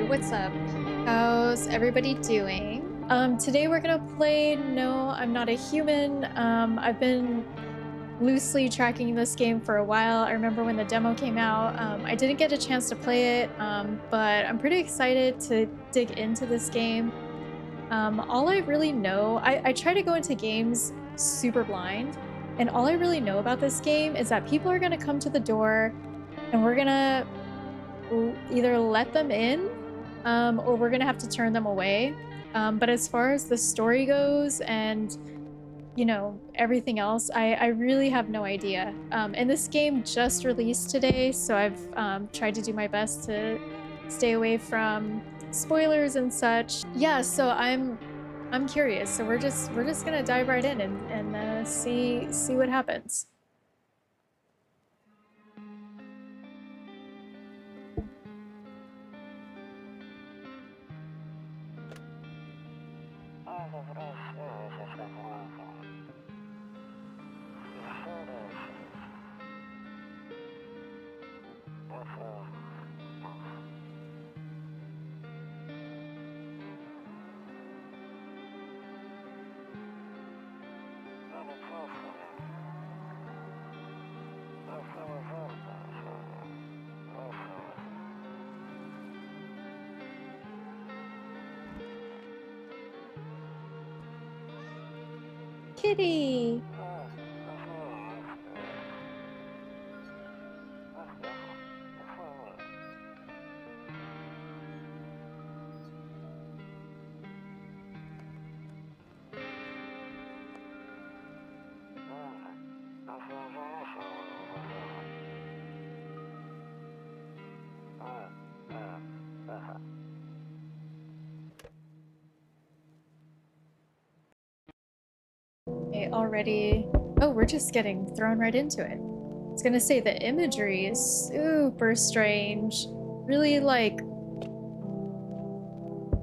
what's up? How's everybody doing? Today we're gonna play No, I'm Not a Human. I've been loosely tracking this game for a while. I remember when the demo came out. I didn't get a chance to play it, but I'm pretty excited to dig into this game. All I really know, I try to go into games super blind, and all I really know about this game is that people are gonna come to the door and we're gonna either let them in or we're gonna have to turn them away. But as far as the story goes and everything else, I really have no idea. And this game just released today, so I've tried to do my best to stay away from spoilers and such. Yeah, so I'm curious. So we're just gonna dive right in and see what happens. Kitty. Okay, already. Oh, we're just getting thrown right into it. I was gonna say the imagery is super strange. Really like, I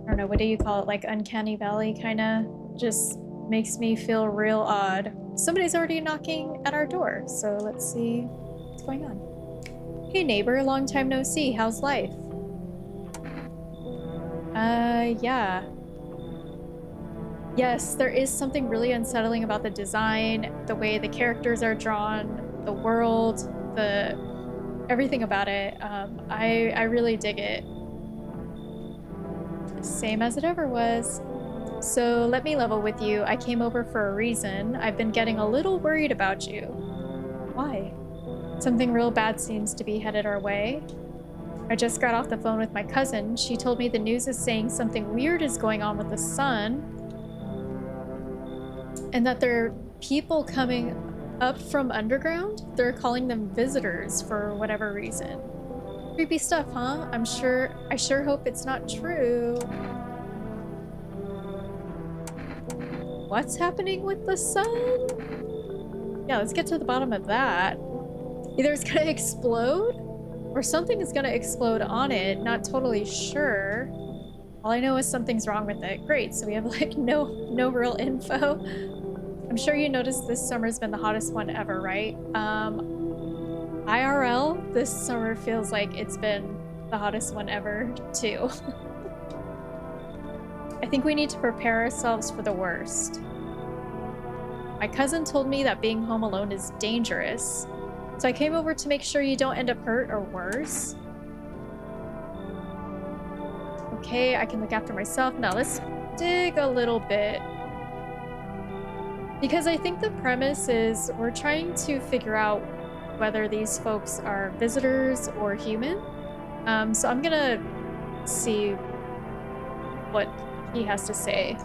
don't know, what do you call it? Like Uncanny Valley kind of just makes me feel real odd. Somebody's already knocking at our door, so let's see what's going on. Hey neighbor, long time no see. How's life? Yeah. Yes, there is something really unsettling about the design, the way the characters are drawn, the world, the everything about it. I really dig it. Same as it ever was. So let me level with you. I came over for a reason. I've been getting a little worried about you. Why? Something real bad seems to be headed our way. I just got off the phone with my cousin. She told me the news is saying something weird is going on with the sun, and that there are people coming up from underground. They're calling them visitors for whatever reason. Creepy stuff, huh? I sure hope it's not true. What's happening with the sun? Yeah, let's get to the bottom of that. Either it's gonna explode or something is gonna explode on it. Not totally sure. All I know is something's wrong with it. Great, so we have like no real info. I'm sure you noticed this summer's been the hottest one ever, right? IRL, this summer feels like it's been the hottest one ever, too. I think we need to prepare ourselves for the worst. My cousin told me that being home alone is dangerous, so I came over to make sure you don't end up hurt or worse. Okay, I can look after myself. Now let's dig a little bit. Because I think the premise is we're trying to figure out whether these folks are visitors or human. So I'm gonna see what he has to say.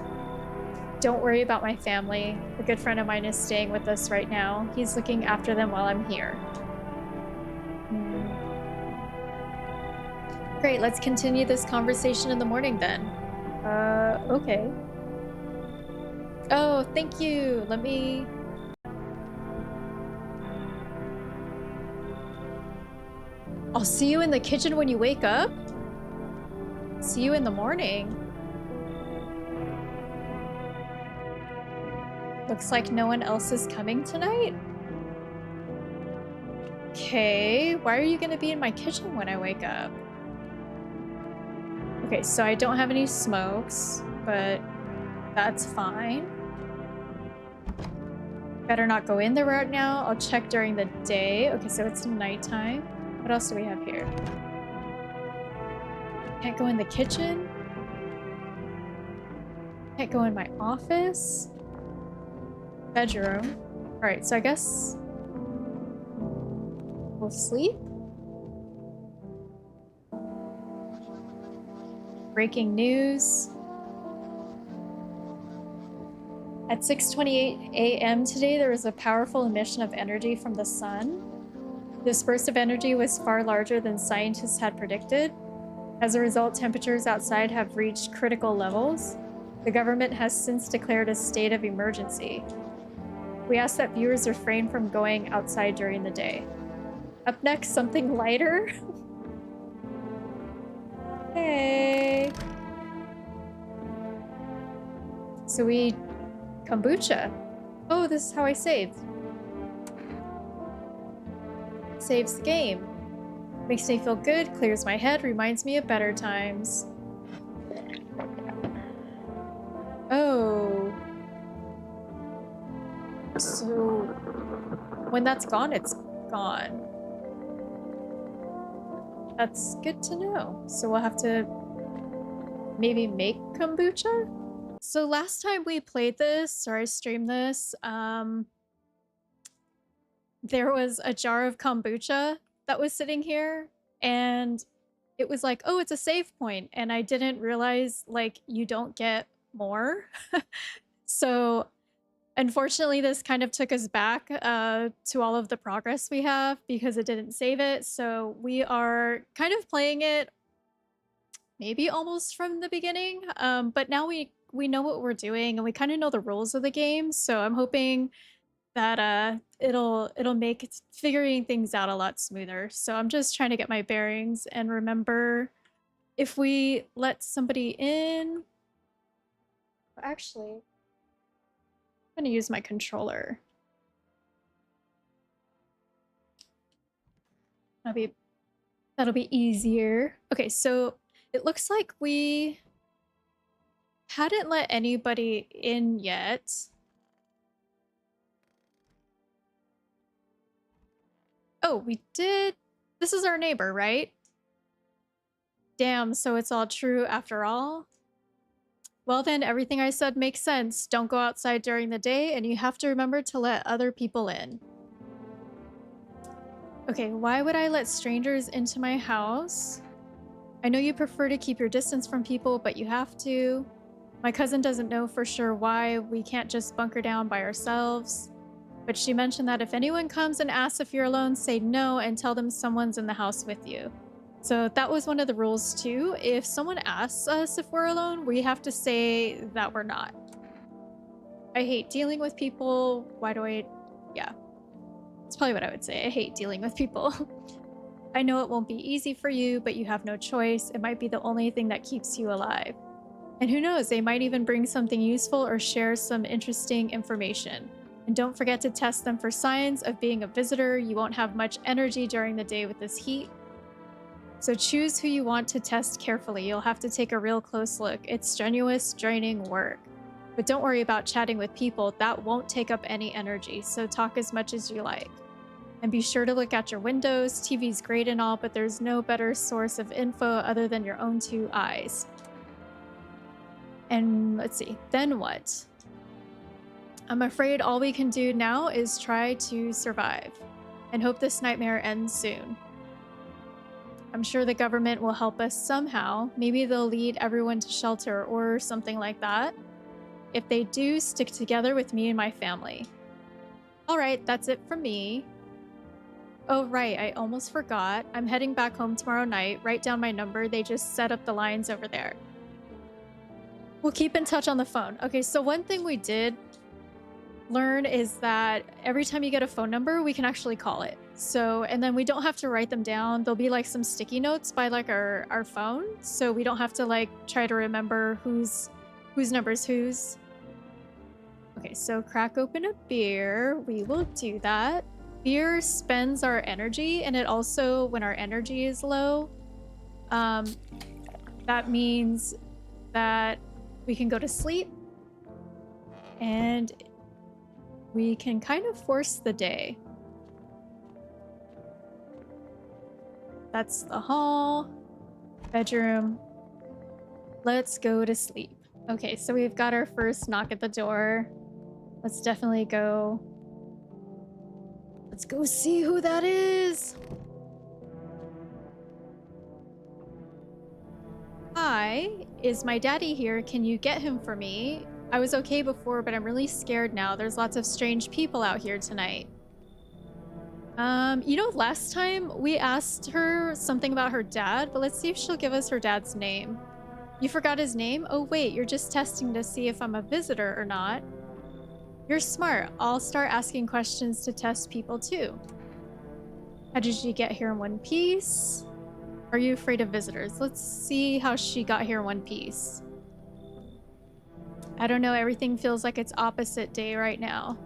Don't worry about my family. A good friend of mine is staying with us right now. He's looking after them while I'm here. Great, let's continue this conversation in the morning then. Okay. Oh, thank you. Let me... I'll see you in the kitchen when you wake up? See you in the morning. Looks like no one else is coming tonight? Okay, why are you gonna be in my kitchen when I wake up? Okay, so I don't have any smokes, but that's fine. Better not go in there right now. I'll check during the day. Okay, so it's nighttime. What else do we have here? Can't go in the kitchen. Can't go in my office. Bedroom. All right, so I guess we'll sleep. Breaking news. At 6:28 a.m. today, there was a powerful emission of energy from the sun. This burst of energy was far larger than scientists had predicted. As a result, temperatures outside have reached critical levels. The government has since declared a state of emergency. We ask that viewers refrain from going outside during the day. Up next, something lighter. Hey. So we... kombucha. Oh, this is how I saved. Saves the game. Makes me feel good, clears my head, reminds me of better times. Oh. So when that's gone, it's gone. That's good to know. So we'll have to maybe make kombucha? So last time we played this, or I streamed this, there was a jar of kombucha that was sitting here, and it was like, oh, it's a save point, and I didn't realize, like, you don't get more. So unfortunately, this kind of took us back to all of the progress we have because it didn't save it. So we are kind of playing it maybe almost from the beginning, but now we know what we're doing and we kind of know the rules of the game. So I'm hoping that it'll make figuring things out a lot smoother. So I'm just trying to get my bearings and remember if we let somebody in. Actually, I'm gonna use my controller. That'll be easier. Okay, so it looks like we hadn't let anybody in yet. Oh, we did. This is our neighbor, right? Damn, so it's all true after all? Well then, everything I said makes sense. Don't go outside during the day, and you have to remember to let other people in. Okay, why would I let strangers into my house? I know you prefer to keep your distance from people, but you have to. My cousin doesn't know for sure why we can't just bunker down by ourselves. But she mentioned that if anyone comes and asks if you're alone, say no and tell them someone's in the house with you. So that was one of the rules too. If someone asks us if we're alone, we have to say that we're not. I hate dealing with people. Yeah. That's probably what I would say. I hate dealing with people. I know it won't be easy for you, but you have no choice. It might be the only thing that keeps you alive. And who knows, they might even bring something useful or share some interesting information. And don't forget to test them for signs of being a visitor. You won't have much energy during the day with this heat. So choose who you want to test carefully. You'll have to take a real close look. It's strenuous, draining work. But don't worry about chatting with people. That won't take up any energy, so talk as much as you like. And be sure to look out your windows. TV's great and all, but there's no better source of info other than your own two eyes. And let's see, then what? I'm afraid all we can do now is try to survive and hope this nightmare ends soon. I'm sure the government will help us somehow. Maybe they'll lead everyone to shelter or something like that. If they do, stick together with me and my family. All right, that's it from me. Oh, right, I almost forgot. I'm heading back home tomorrow night. Write down my number. They just set up the lines over there. We'll keep in touch on the phone. Okay, so one thing we did learn is that every time you get a phone number, we can actually call it. So, and then we don't have to write them down. There'll be like some sticky notes by like our phone. So we don't have to like try to remember whose number's whose. Okay, so crack open a beer. We will do that. Beer spends our energy, and it also, when our energy is low, that that means that we can go to sleep and we can kind of force the day. That's the hall, bedroom. Let's go to sleep. Okay, so we've got our first knock at the door. Let's definitely go. Let's go see who that is. Hi, is my daddy here? Can you get him for me? I was okay before, but I'm really scared now. There's lots of strange people out here tonight. You know, last time we asked her something about her dad, but let's see if she'll give us her dad's name. You forgot his name? Oh wait, you're just testing to see if I'm a visitor or not. You're smart. I'll start asking questions to test people too. How did you get here in one piece? Are you afraid of visitors? Let's see how she got here in one piece. I don't know, everything feels like it's opposite day right now.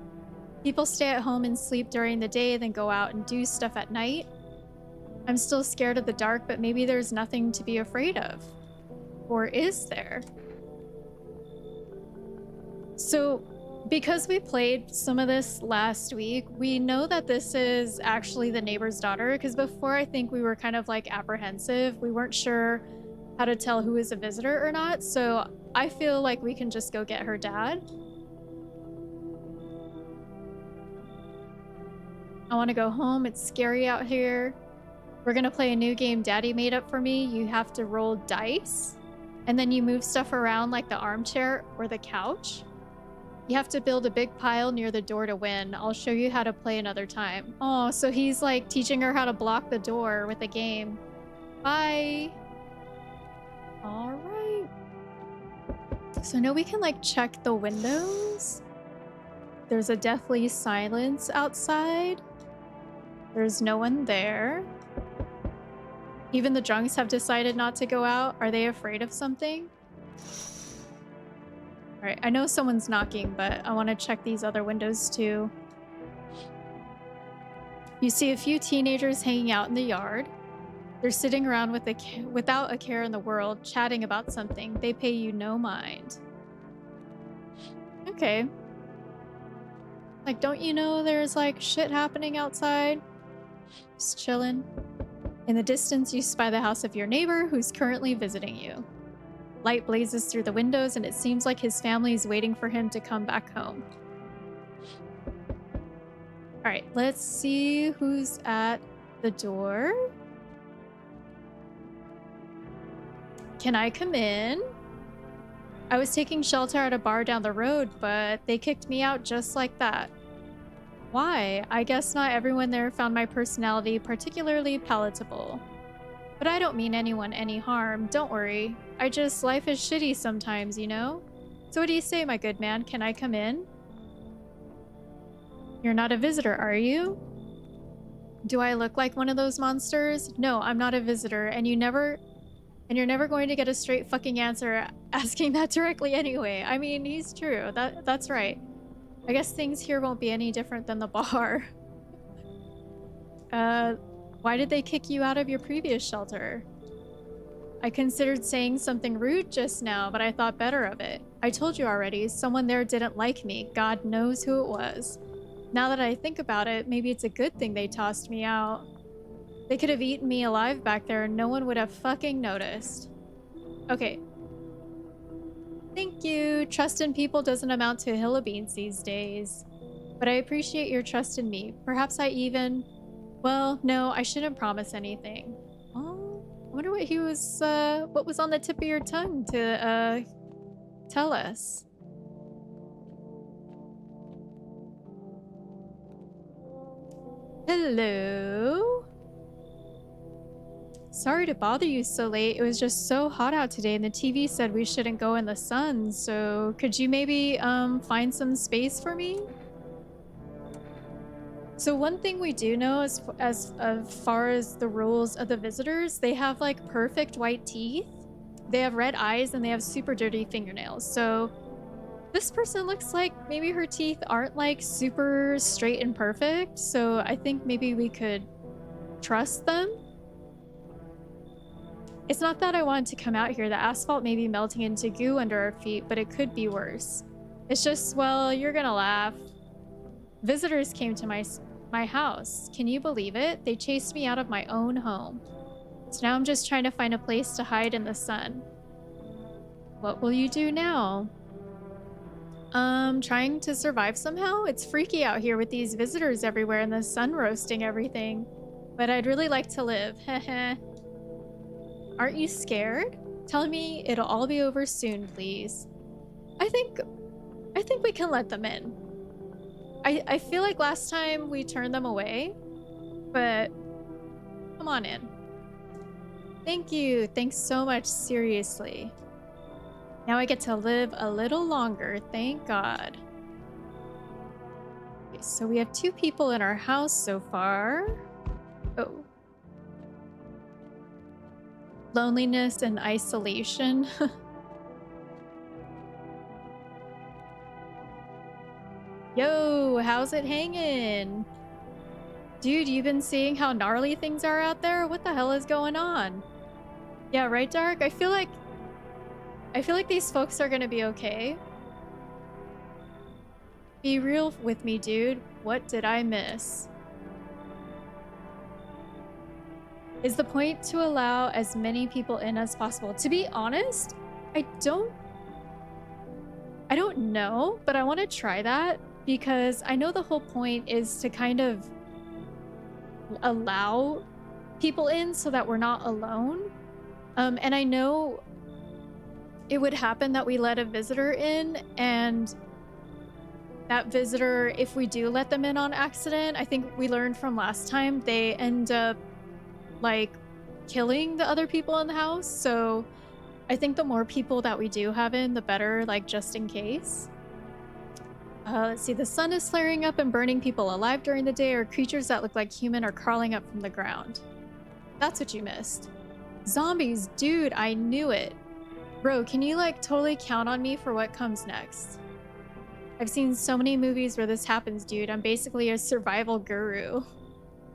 People stay at home and sleep during the day, then go out and do stuff at night. I'm still scared of the dark, but maybe there's nothing to be afraid of. Or is there? So, because we played some of this last week, we know that this is actually the neighbor's daughter, because before I think we were kind of like apprehensive. We weren't sure how to tell who is a visitor or not, so I feel like we can just go get her dad. I want to go home. It's scary out here. We're gonna play a new game Daddy made up for me. You have to roll dice, and then you move stuff around like the armchair or the couch. You have to build a big pile near the door to win. I'll show you how to play another time. Oh, so he's like teaching her how to block the door with a game. Bye. All right. So now we can like check the windows. There's a deathly silence outside. There's no one there. Even the drunks have decided not to go out. Are they afraid of something? All right, I know someone's knocking, but I want to check these other windows too. You see a few teenagers hanging out in the yard. They're sitting around without a care in the world, chatting about something. They pay you no mind. Okay. Like, don't you know there's like shit happening outside? Just chilling. In the distance, you spy the house of your neighbor who's currently visiting you. Light blazes through the windows, and it seems like his family is waiting for him to come back home. All right, let's see who's at the door. Can I come in? I was taking shelter at a bar down the road, but they kicked me out just like that. Why? I guess not everyone there found my personality particularly palatable. But I don't mean anyone any harm, don't worry. Life is shitty sometimes, you know? So what do you say, my good man? Can I come in? You're not a visitor, are you? Do I look like one of those monsters? No, I'm not a visitor, and you're never going to get a straight fucking answer asking that directly anyway. I mean, he's true. That's right. I guess things here won't be any different than the bar. Why did they kick you out of your previous shelter? I considered saying something rude just now, but I thought better of it. I told you already, someone there didn't like me. God knows who it was. Now that I think about it, maybe it's a good thing they tossed me out. They could have eaten me alive back there and no one would have fucking noticed. Okay. Thank you. Trust in people doesn't amount to a hill of beans these days. But I appreciate your trust in me. Perhaps I even... Well, no, I shouldn't promise anything. Oh, I wonder what was on the tip of your tongue to, tell us. Hello? Sorry to bother you so late. It was just so hot out today and the TV said we shouldn't go in the sun, so could you maybe, find some space for me? So one thing we do know as far as the rules of the visitors, they have like perfect white teeth, they have red eyes, and they have super dirty fingernails. So this person looks like maybe her teeth aren't like super straight and perfect. So I think maybe we could trust them. It's not that I want to come out here. The asphalt may be melting into goo under our feet, but it could be worse. It's just, well, you're gonna laugh. Visitors came to my house. Can you believe it? They chased me out of my own home. So now I'm just trying to find a place to hide in the sun. What will you do now? Trying to survive somehow? It's freaky out here with these visitors everywhere and the sun roasting everything. But I'd really like to live. Heh. Aren't you scared? Tell me it'll all be over soon, please. I think we can let them in. I feel like last time we turned them away, but come on in. Thank you. Thanks so much. Seriously. Now I get to live a little longer. Thank God. Okay, so we have 2 people in our house so far. Oh. Loneliness and isolation. Yo, how's it hanging? Dude, you've been seeing how gnarly things are out there? What the hell is going on? Yeah, right, Dark? I feel like these folks are gonna be okay. Be real with me, dude. What did I miss? Is the point to allow as many people in as possible? To be honest, I don't know, but I want to try that because I know the whole point is to kind of allow people in so that we're not alone. And I know it would happen that we let a visitor in, and that visitor, if we do let them in on accident, I think we learned from last time, they end up like killing the other people in the house. So I think the more people that we do have in, the better, like just in case. Let's see, the sun is flaring up and burning people alive during the day, or creatures that look like human are crawling up from the ground. That's what you missed. Zombies, dude, I knew it. Bro, can you like totally count on me for what comes next? I've seen so many movies where this happens, dude. I'm basically a survival guru.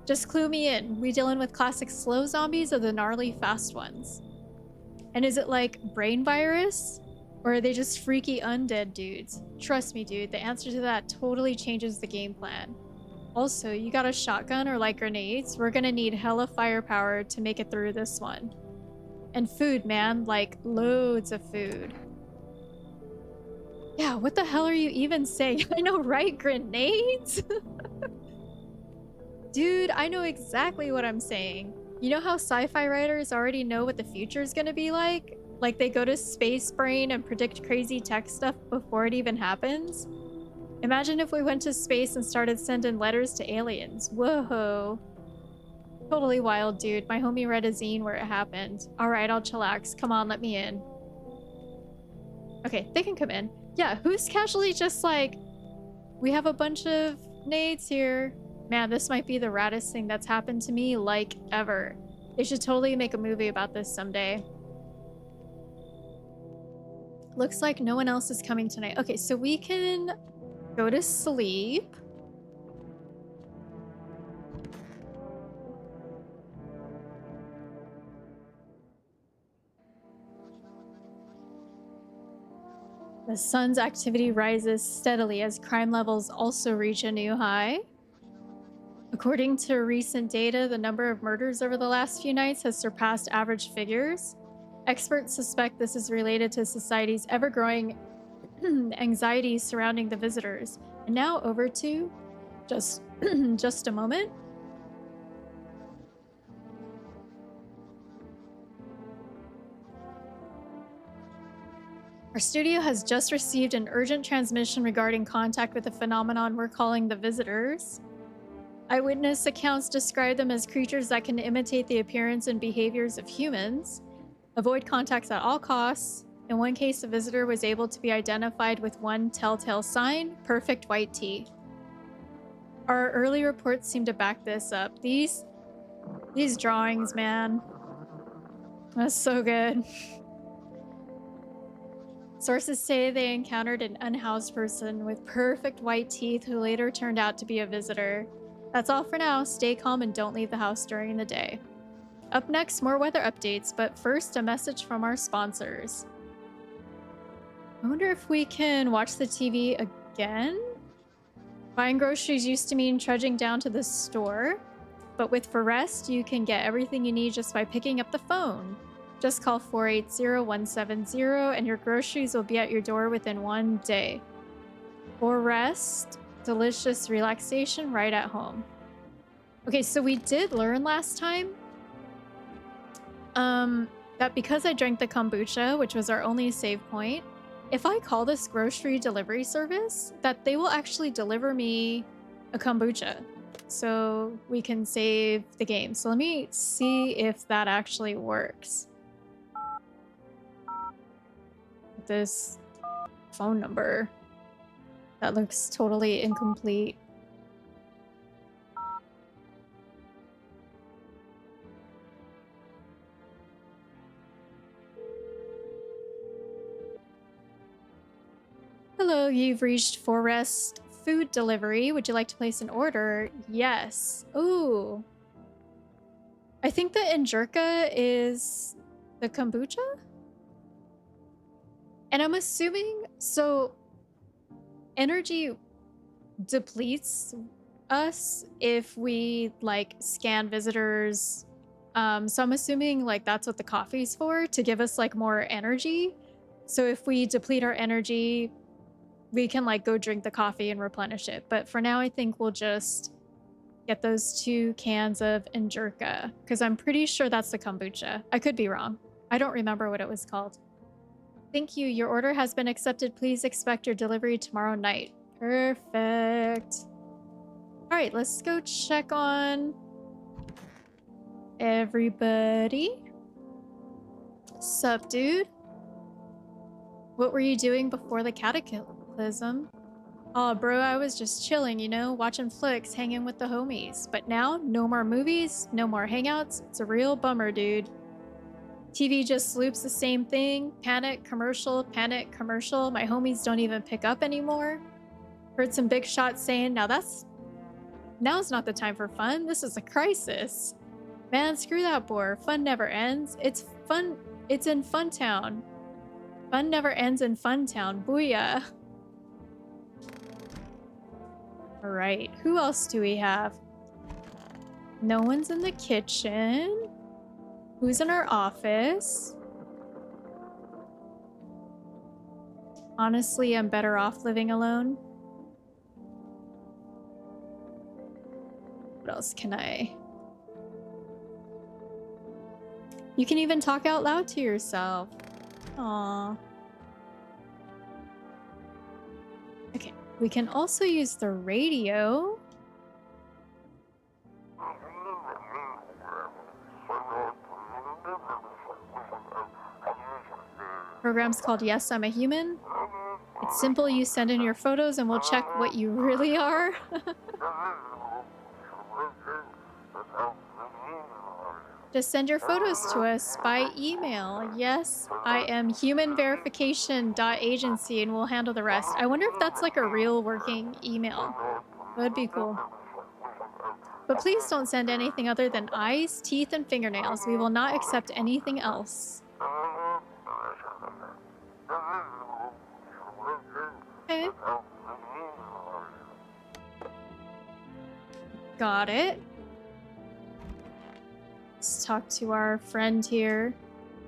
Just clue me in. We dealing with classic slow zombies or the gnarly fast ones? And is it like brain virus? Or are they just freaky undead dudes? Trust me, dude, the answer to that totally changes the game plan. Also, you got a shotgun or like grenades? We're gonna need hella firepower to make it through this one. And food, man, like loads of food. Yeah, what the hell are you even saying? I know, right? Grenades? Dude, I know exactly what I'm saying. You know how sci-fi writers already know what the future is gonna be like? Like they go to Space Brain and predict crazy tech stuff before it even happens? Imagine if we went to space and started sending letters to aliens. Whoa. Totally wild, dude. My homie read a zine where it happened. Alright, I'll chillax. Come on, let me in. Okay, they can come in. Yeah, who's casually just like, we have a bunch of nades here. Man, this might be the raddest thing that's happened to me, like, ever. They should totally make a movie about this someday. Looks like no one else is coming tonight. Okay, so we can go to sleep. The sun's activity rises steadily as crime levels also reach a new high. According to recent data, the number of murders over the last few nights has surpassed average figures. Experts suspect this is related to society's ever-growing anxiety surrounding the visitors. And now over to just a moment. Our studio has just received an urgent transmission regarding contact with the phenomenon we're calling the visitors. Eyewitness accounts describe them as creatures that can imitate the appearance and behaviors of humans. Avoid contacts at all costs. In one case, a visitor was able to be identified with one telltale sign: perfect white tea. Our early reports seem to back this up. These drawings, man. That's so good. Sources say they encountered an unhoused person with perfect white teeth who later turned out to be a visitor. That's all for now. Stay calm and don't leave the house during the day. Up next, more weather updates, but first, a message from our sponsors. I wonder if we can watch the TV again? Buying groceries used to mean trudging down to the store, but with For Rest, you can get everything you need just by picking up the phone. Just call 480-170 and your groceries will be at your door within 1 day. For Rest, delicious relaxation right at home. Okay, so we did learn last time that because I drank the kombucha, which was our only save point, if I call this grocery delivery service, that they will actually deliver me a kombucha. So we can save the game. So let me see if that actually works. This phone number. That looks totally incomplete. Hello, you've reached For Rest Food Delivery. Would you like to place an order? Yes. Ooh. I think the Injurka is the kombucha? And I'm assuming, so energy depletes us if we like scan visitors. So I'm assuming like that's what the coffee's for, to give us like more energy. So if we deplete our energy, we can like go drink the coffee and replenish it. But for now, I think we'll just get those 2 cans of Injurka because I'm pretty sure that's the kombucha. I could be wrong. I don't remember what it was called. Thank you. Your order has been accepted. Please expect your delivery tomorrow night. Perfect. All right, let's go check on everybody. Sup, dude? What were you doing before the cataclysm? Oh, bro, I was just chilling, you know, watching flicks, hanging with the homies. But now, no more movies, no more hangouts. It's a real bummer, dude. TV just loops the same thing. Panic, commercial, panic, commercial. My homies don't even pick up anymore. Heard some big shots saying, now's not the time for fun. This is a crisis. Man, screw that bore. Fun never ends. It's fun. It's in Funtown. Fun never ends in Funtown. Booyah. All right, who else do we have? No one's in the kitchen. Who's in our office? Honestly, I'm better off living alone. What else can I? You can even talk out loud to yourself. Aww. Okay, we can also use the radio. Program's called Yes, I'm a Human. It's simple, you send in your photos and we'll check what you really are. Just send your photos to us by email. Yes, I am humanverification.agency and we'll handle the rest. I wonder if that's like a real working email. That'd be cool. But please don't send anything other than eyes, teeth, and fingernails. We will not accept anything else. Okay. Got it. Let's talk to our friend here.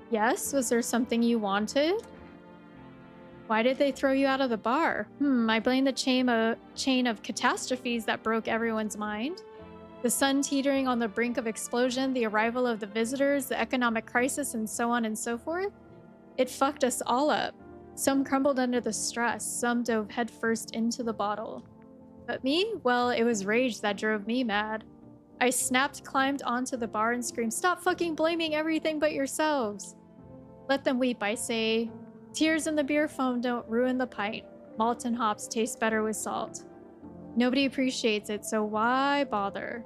Yes, was there something you wanted? Why did they throw you out of the bar? I blame the chain of catastrophes that broke everyone's mind. The sun teetering on the brink of explosion, the arrival of the visitors, the economic crisis, and so on and so forth. It fucked us all up. Some crumbled under the stress, some dove headfirst into the bottle. But me? Well, it was rage that drove me mad. I snapped, climbed onto the bar, and screamed, "Stop fucking blaming everything but yourselves!" Let them weep, I say. Tears in the beer foam don't ruin the pint. Malt and hops taste better with salt. Nobody appreciates it, so why bother?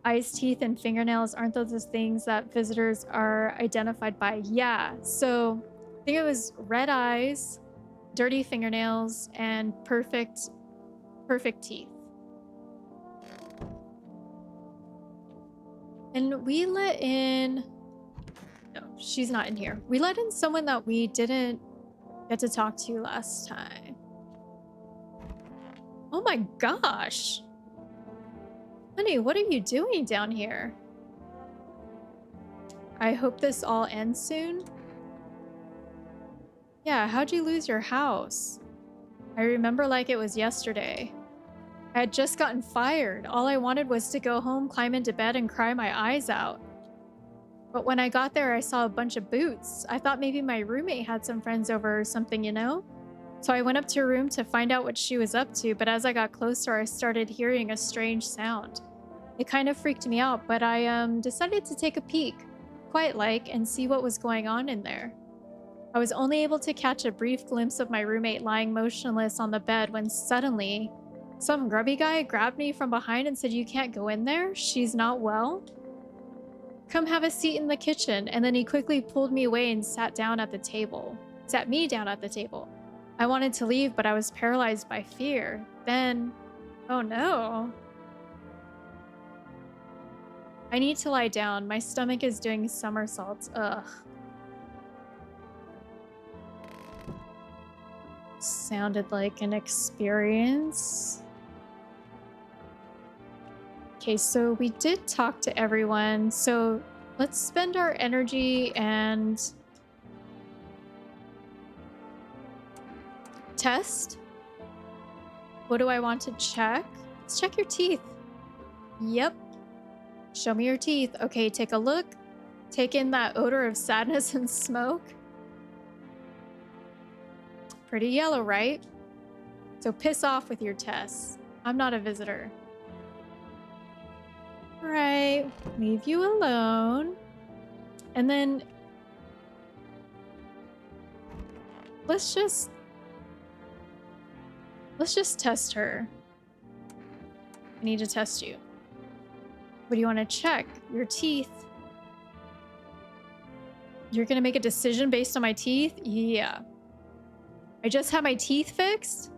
Eyes, teeth, and fingernails, aren't those the things that visitors are identified by? Yeah, so I think it was red eyes, dirty fingernails, and perfect teeth. And we let in... No, she's not in here. We let in someone that we didn't get to talk to last time. Oh my gosh. Honey, what are you doing down here? I hope this all ends soon. Yeah, how'd you lose your house? I remember like it was yesterday. I had just gotten fired. All I wanted was to go home, climb into bed, and cry my eyes out. But when I got there, I saw a bunch of boots. I thought maybe my roommate had some friends over or something, you know? So I went up to her room to find out what she was up to, but as I got closer, I started hearing a strange sound. It kind of freaked me out, but I decided to take a peek, quiet-like, and see what was going on in there. I was only able to catch a brief glimpse of my roommate lying motionless on the bed when suddenly, some grubby guy grabbed me from behind and said, "You can't go in there. She's not well. Come have a seat in the kitchen." And then he quickly pulled me away and sat me down at the table. I wanted to leave, but I was paralyzed by fear. Then, oh no. I need to lie down. My stomach is doing somersaults. Ugh. Sounded like an experience. Okay, so we did talk to everyone. So let's spend our energy and test. What do I want to check? Let's check your teeth. Yep. Show me your teeth. Okay, take a look. Take in that odor of sadness and smoke. Pretty yellow, right? So piss off with your tests. I'm not a visitor. Right, leave you alone. And then let's just test her. I need to test you. What do you want to check? Your teeth. You're gonna make a decision based on my teeth? Yeah. I just had my teeth fixed.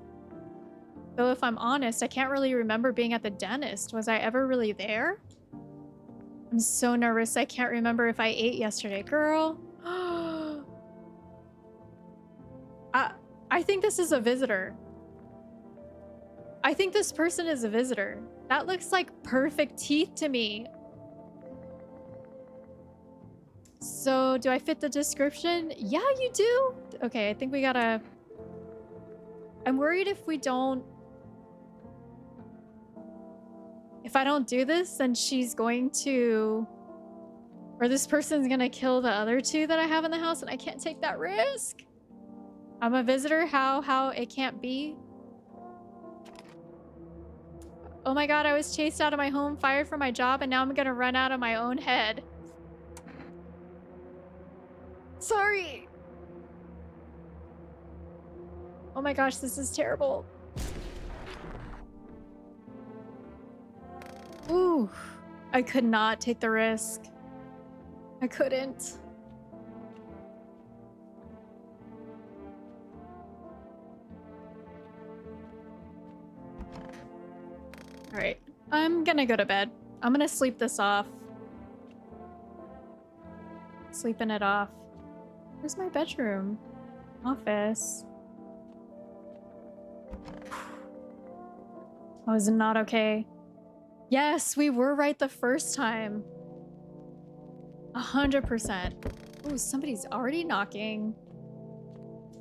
Though if I'm honest, I can't really remember being at the dentist. Was I ever really there? I'm so nervous. I can't remember if I ate yesterday. Girl. I think this is a visitor. I think this person is a visitor. That looks like perfect teeth to me. So, do I fit the description? Yeah, you do. Okay, I think we gotta... I'm worried if we don't... If I don't do this, then she's going to... Or this person's gonna kill the other two that I have in the house, and I can't take that risk. I'm a visitor. How it can't be? Oh my god, I was chased out of my home, fired from my job, and now I'm gonna run out of my own head. Sorry. Oh my gosh, this is terrible. Ooh, I could not take the risk. I couldn't. All right, I'm gonna go to bed. I'm gonna sleep this off. Sleeping it off. Where's my bedroom? Office. I was not okay. Yes, we were right the first time. 100%. Ooh, somebody's already knocking.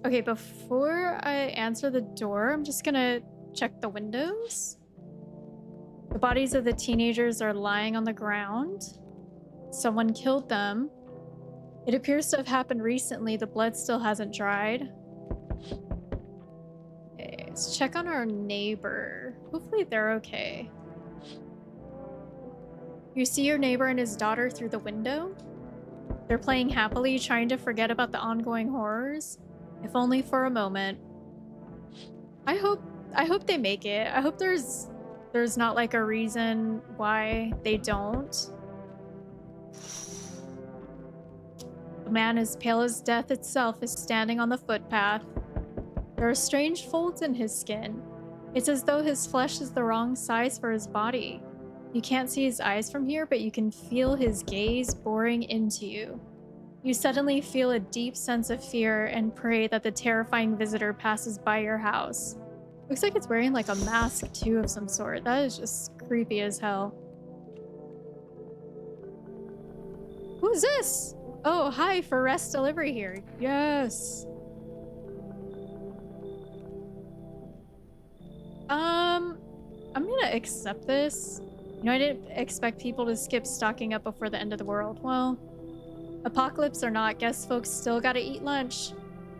Okay, before I answer the door, I'm just gonna check the windows. The bodies of the teenagers are lying on the ground. Someone killed them. It appears to have happened recently. The blood still hasn't dried. Okay, let's check on our neighbor. Hopefully they're okay. You see your neighbor and his daughter through the window? They're playing happily, trying to forget about the ongoing horrors, if only for a moment. I hope they make it. I hope there's not like a reason why they don't. A man as pale as death itself is standing on the footpath. There are strange folds in his skin. It's as though his flesh is the wrong size for his body. You can't see his eyes from here, but you can feel his gaze boring into you. You suddenly feel a deep sense of fear and pray that the terrifying visitor passes by your house. Looks like it's wearing like a mask too of some sort. That is just creepy as hell. Who's this? Oh, hi, for rest delivery here. Yes. I'm gonna accept this. You know, I didn't expect people to skip stocking up before the end of the world. Well, apocalypse or not, guess folks still gotta eat lunch.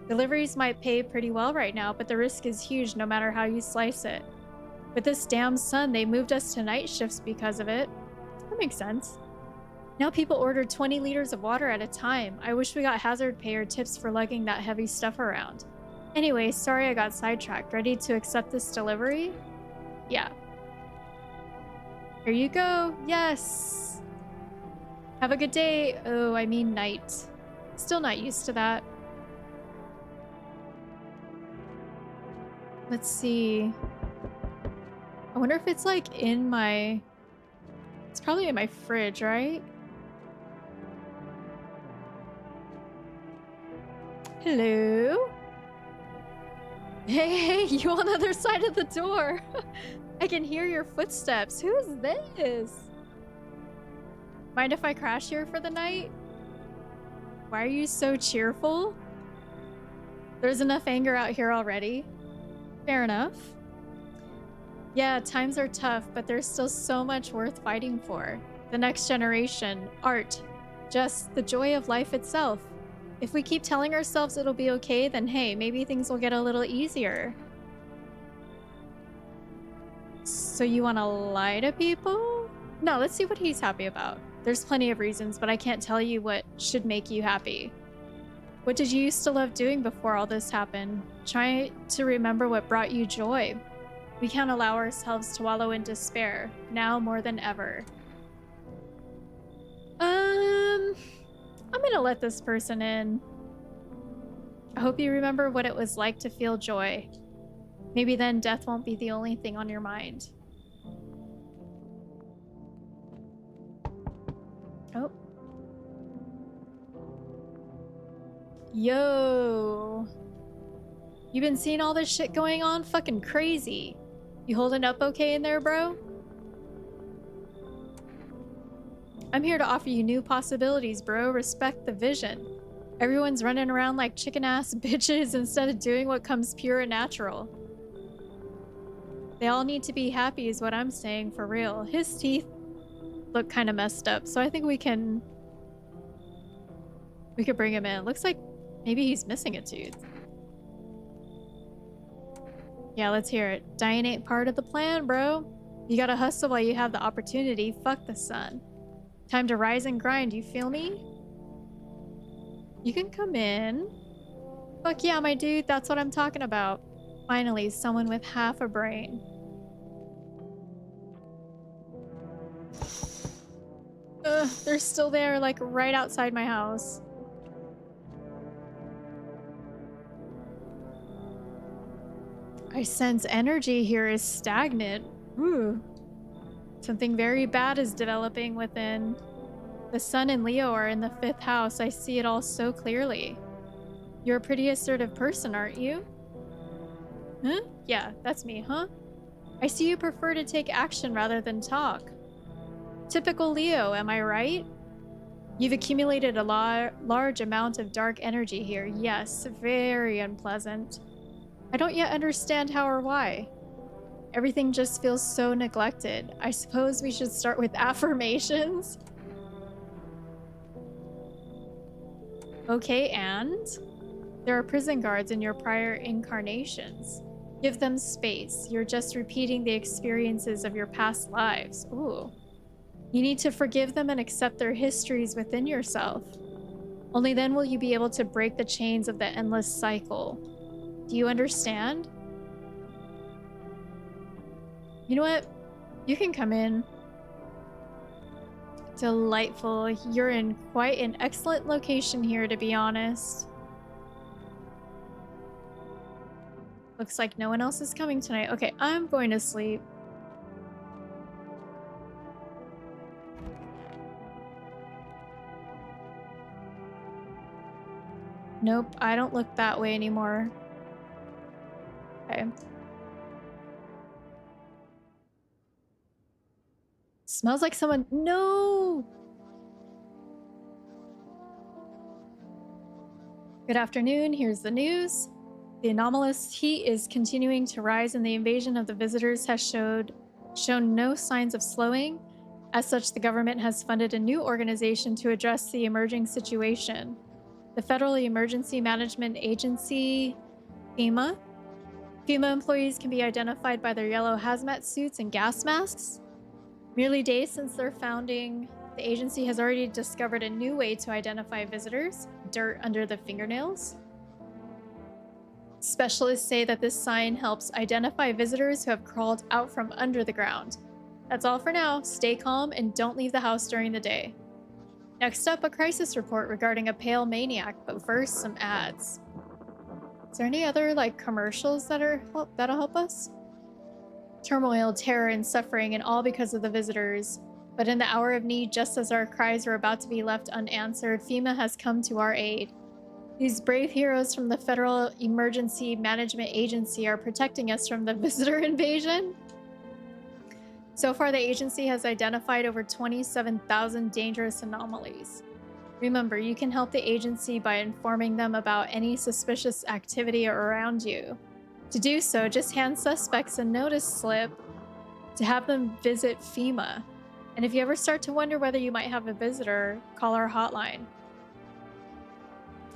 Deliveries might pay pretty well right now, but the risk is huge no matter how you slice it. With this damn sun, they moved us to night shifts because of it. That makes sense. Now people order 20 liters of water at a time. I wish we got hazard pay or tips for lugging that heavy stuff around. Anyway, sorry I got sidetracked. Ready to accept this delivery? Yeah. Here you go. Yes. Have a good day. Oh, I mean night. Still not used to that. Let's see. I wonder if it's like in my... It's probably in my fridge, right? Hello? Hey, you on the other side of the door. I can hear your footsteps. Who's this? Mind if I crash here for the night? Why are you so cheerful? There's enough anger out here already. Fair enough. Yeah, times are tough, but there's still so much worth fighting for. The next generation, art, just the joy of life itself. If we keep telling ourselves it'll be okay, then hey, maybe things will get a little easier. So you want to lie to people? No, let's see what he's happy about. There's plenty of reasons, but I can't tell you what should make you happy. What did you used to love doing before all this happened? Try to remember what brought you joy. We can't allow ourselves to wallow in despair, now more than ever. I'm gonna let this person in. I hope you remember what it was like to feel joy. Maybe then death won't be the only thing on your mind. Oh. Yo. You been seeing all this shit going on? Fucking crazy. You holding up okay in there, bro? I'm here to offer you new possibilities, bro. Respect the vision. Everyone's running around like chicken-ass bitches instead of doing what comes pure and natural. They all need to be happy is what I'm saying, for real. His teeth look kind of messed up, so I think we could bring him in. Looks like maybe he's missing a tooth. Yeah, let's hear it. Dying ain't part of the plan, bro. You gotta hustle while you have the opportunity. Fuck the sun. Time to rise and grind, you feel me? You can come in. Fuck yeah, my dude, that's what I'm talking about. Finally, someone with half a brain. Ugh, they're still there, like right outside my house. I sense energy here is stagnant. Ooh. Something very bad is developing within. The sun and Leo are in the 5th house. I see it all so clearly. You're a pretty assertive person, aren't you? Huh? Yeah, that's me, huh? I see you prefer to take action rather than talk. Typical Leo, am I right? You've accumulated a large amount of dark energy here. Yes, very unpleasant. I don't yet understand how or why. Everything just feels so neglected. I suppose we should start with affirmations. Okay, and? There are prison guards in your prior incarnations. Give them space. You're just repeating the experiences of your past lives. Ooh. You need to forgive them and accept their histories within yourself. Only then will you be able to break the chains of the endless cycle. Do you understand? You know what? You can come in. Delightful. You're in quite an excellent location here, to be honest. Looks like no one else is coming tonight. Okay, I'm going to sleep. Nope, I don't look that way anymore. Okay. Smells like someone. No! Good afternoon, here's the news. The anomalous heat is continuing to rise, and the invasion of the visitors has shown no signs of slowing. As such, the government has funded a new organization to address the emerging situation. The Federal Emergency Management Agency, FEMA. FEMA employees can be identified by their yellow hazmat suits and gas masks. Merely days since their founding, the agency has already discovered a new way to identify visitors: dirt under the fingernails. Specialists say that this sign helps identify visitors who have crawled out from under the ground. That's all for now. Stay calm and don't leave the house during the day. Next up, a crisis report regarding a pale maniac, but first, some ads. Is there any other, commercials that'll help us? Turmoil, terror, and suffering, and all because of the visitors. But in the hour of need, just as our cries were about to be left unanswered, FEMA has come to our aid. These brave heroes from the Federal Emergency Management Agency are protecting us from the visitor invasion. So far, the agency has identified over 27,000 dangerous anomalies. Remember, you can help the agency by informing them about any suspicious activity around you. To do so, just hand suspects a notice slip to have them visit FEMA. And if you ever start to wonder whether you might have a visitor, call our hotline.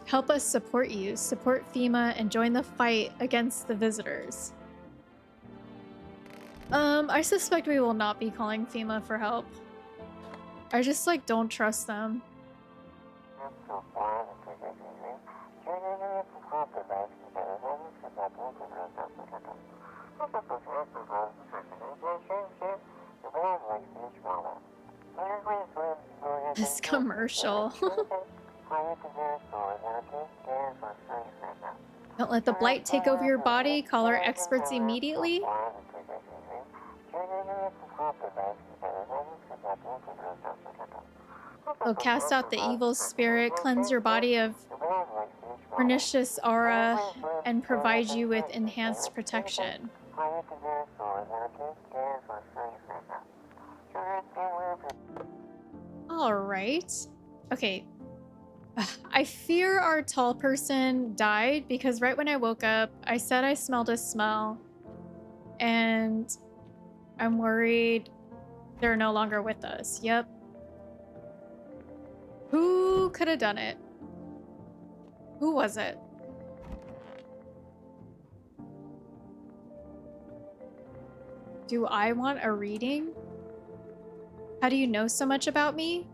Help us support you, support FEMA, and join the fight against the visitors. I suspect we will not be calling FEMA for help. I just, don't trust them. This commercial. Don't let the blight take over your body. Call our experts immediately. They'll cast out the evil spirit, cleanse your body of pernicious aura, and provide you with enhanced protection. All right. Okay. I fear our tall person died because right when I woke up, I said I smelled a smell, and I'm worried they're no longer with us. Yep. Who could have done it? Who was it? Do I want a reading? How do you know so much about me?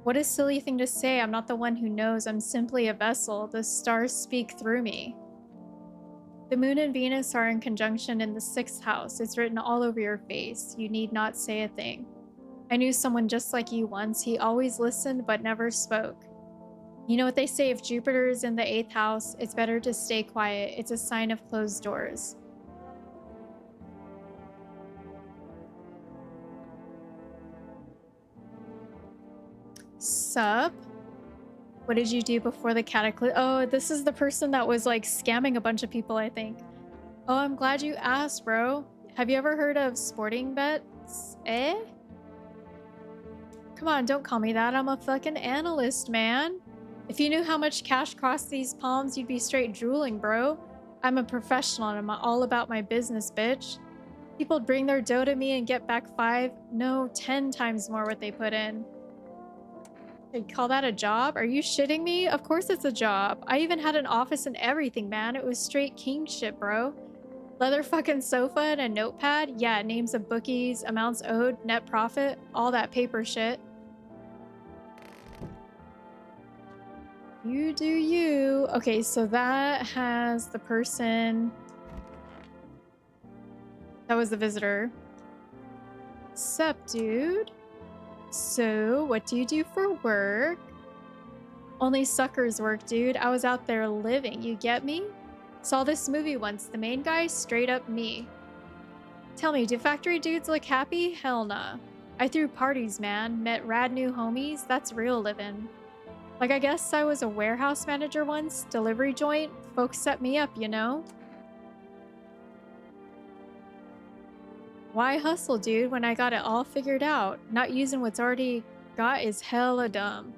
What a silly thing to say. I'm not the one who knows. I'm simply a vessel. The stars speak through me. The moon and Venus are in conjunction in the 6th house. It's written all over your face. You need not say a thing. I knew someone just like you once. He always listened but never spoke. You know what they say, if Jupiter is in the 8th house, it's better to stay quiet. It's a sign of closed doors. Sup? What did you do before the cataclysm? Oh, this is the person that was scamming a bunch of people, I think. Oh, I'm glad you asked, bro. Have you ever heard of sporting bets? Eh? Come on, don't call me that. I'm a fucking analyst, man. If you knew how much cash crossed these palms, you'd be straight drooling, bro. I'm a professional and I'm all about my business, bitch. People bring their dough to me and get back 5, no, 10 times more what they put in. They call that a job? Are you shitting me? Of course it's a job. I even had an office and everything, man. It was straight king shit, bro. Leather fucking sofa and a notepad? Yeah, names of bookies, amounts owed, net profit, all that paper shit. You do you. Okay, so that has the person. That was the visitor. Sup, dude? So, what do you do for work? Only suckers work, dude. I was out there living, you get me? Saw this movie once, the main guy, straight up me. Tell me, do factory dudes look happy? Hell nah. I threw parties, man. Met rad new homies. That's real living. Like, I guess I was a warehouse manager once, delivery joint. Folks set me up, you know? Why hustle, dude, when I got it all figured out? Not using what's already got is hella dumb.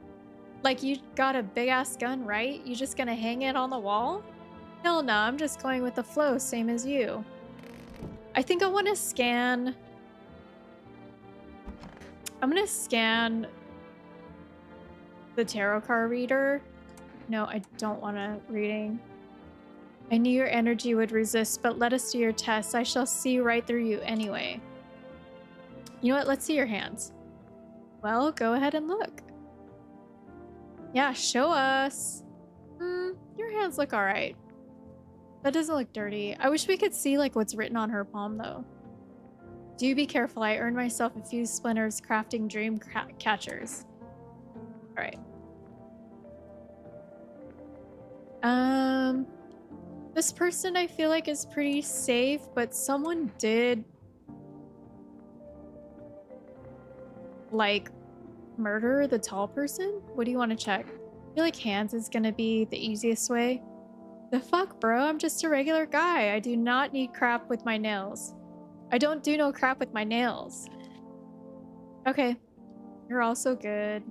Like, you got a big-ass gun, right? You just gonna hang it on the wall? Hell no, I'm just going with the flow, same as you. I think I want to scan... I'm gonna scan the tarot card reader. No, I don't want a reading. I knew your energy would resist, but let us do your test. I shall see right through you anyway. You know what? Let's see your hands. Well, go ahead and look. Yeah, show us. Your hands look all right. That doesn't look dirty. I wish we could see like what's written on her palm though. Do be careful. I earned myself a few splinters crafting dream catchers. All right. This person I feel like is pretty safe, but someone did like murder the tall person. What do you want to check? I feel like hands is gonna be the easiest way. The fuck, bro? I'm just a regular guy. I do not need crap with my nails. I don't do no crap with my nails. Okay. You're also good.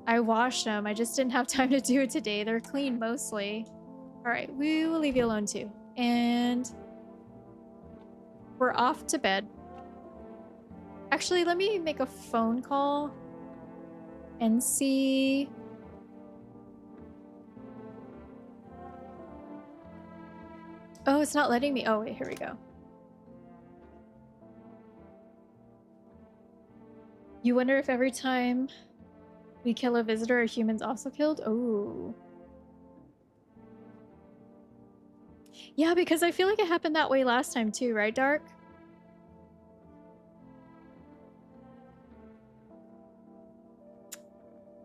I washed them. I just didn't have time to do it today. They're clean mostly. All right, we will leave you alone too. And we're off to bed. Actually, let me make a phone call and see. Oh, it's not letting me. Oh, wait, here we go. You wonder if every time we kill a visitor, a human's also killed? Oh. Yeah, because I feel like it happened that way last time too, right, Dark?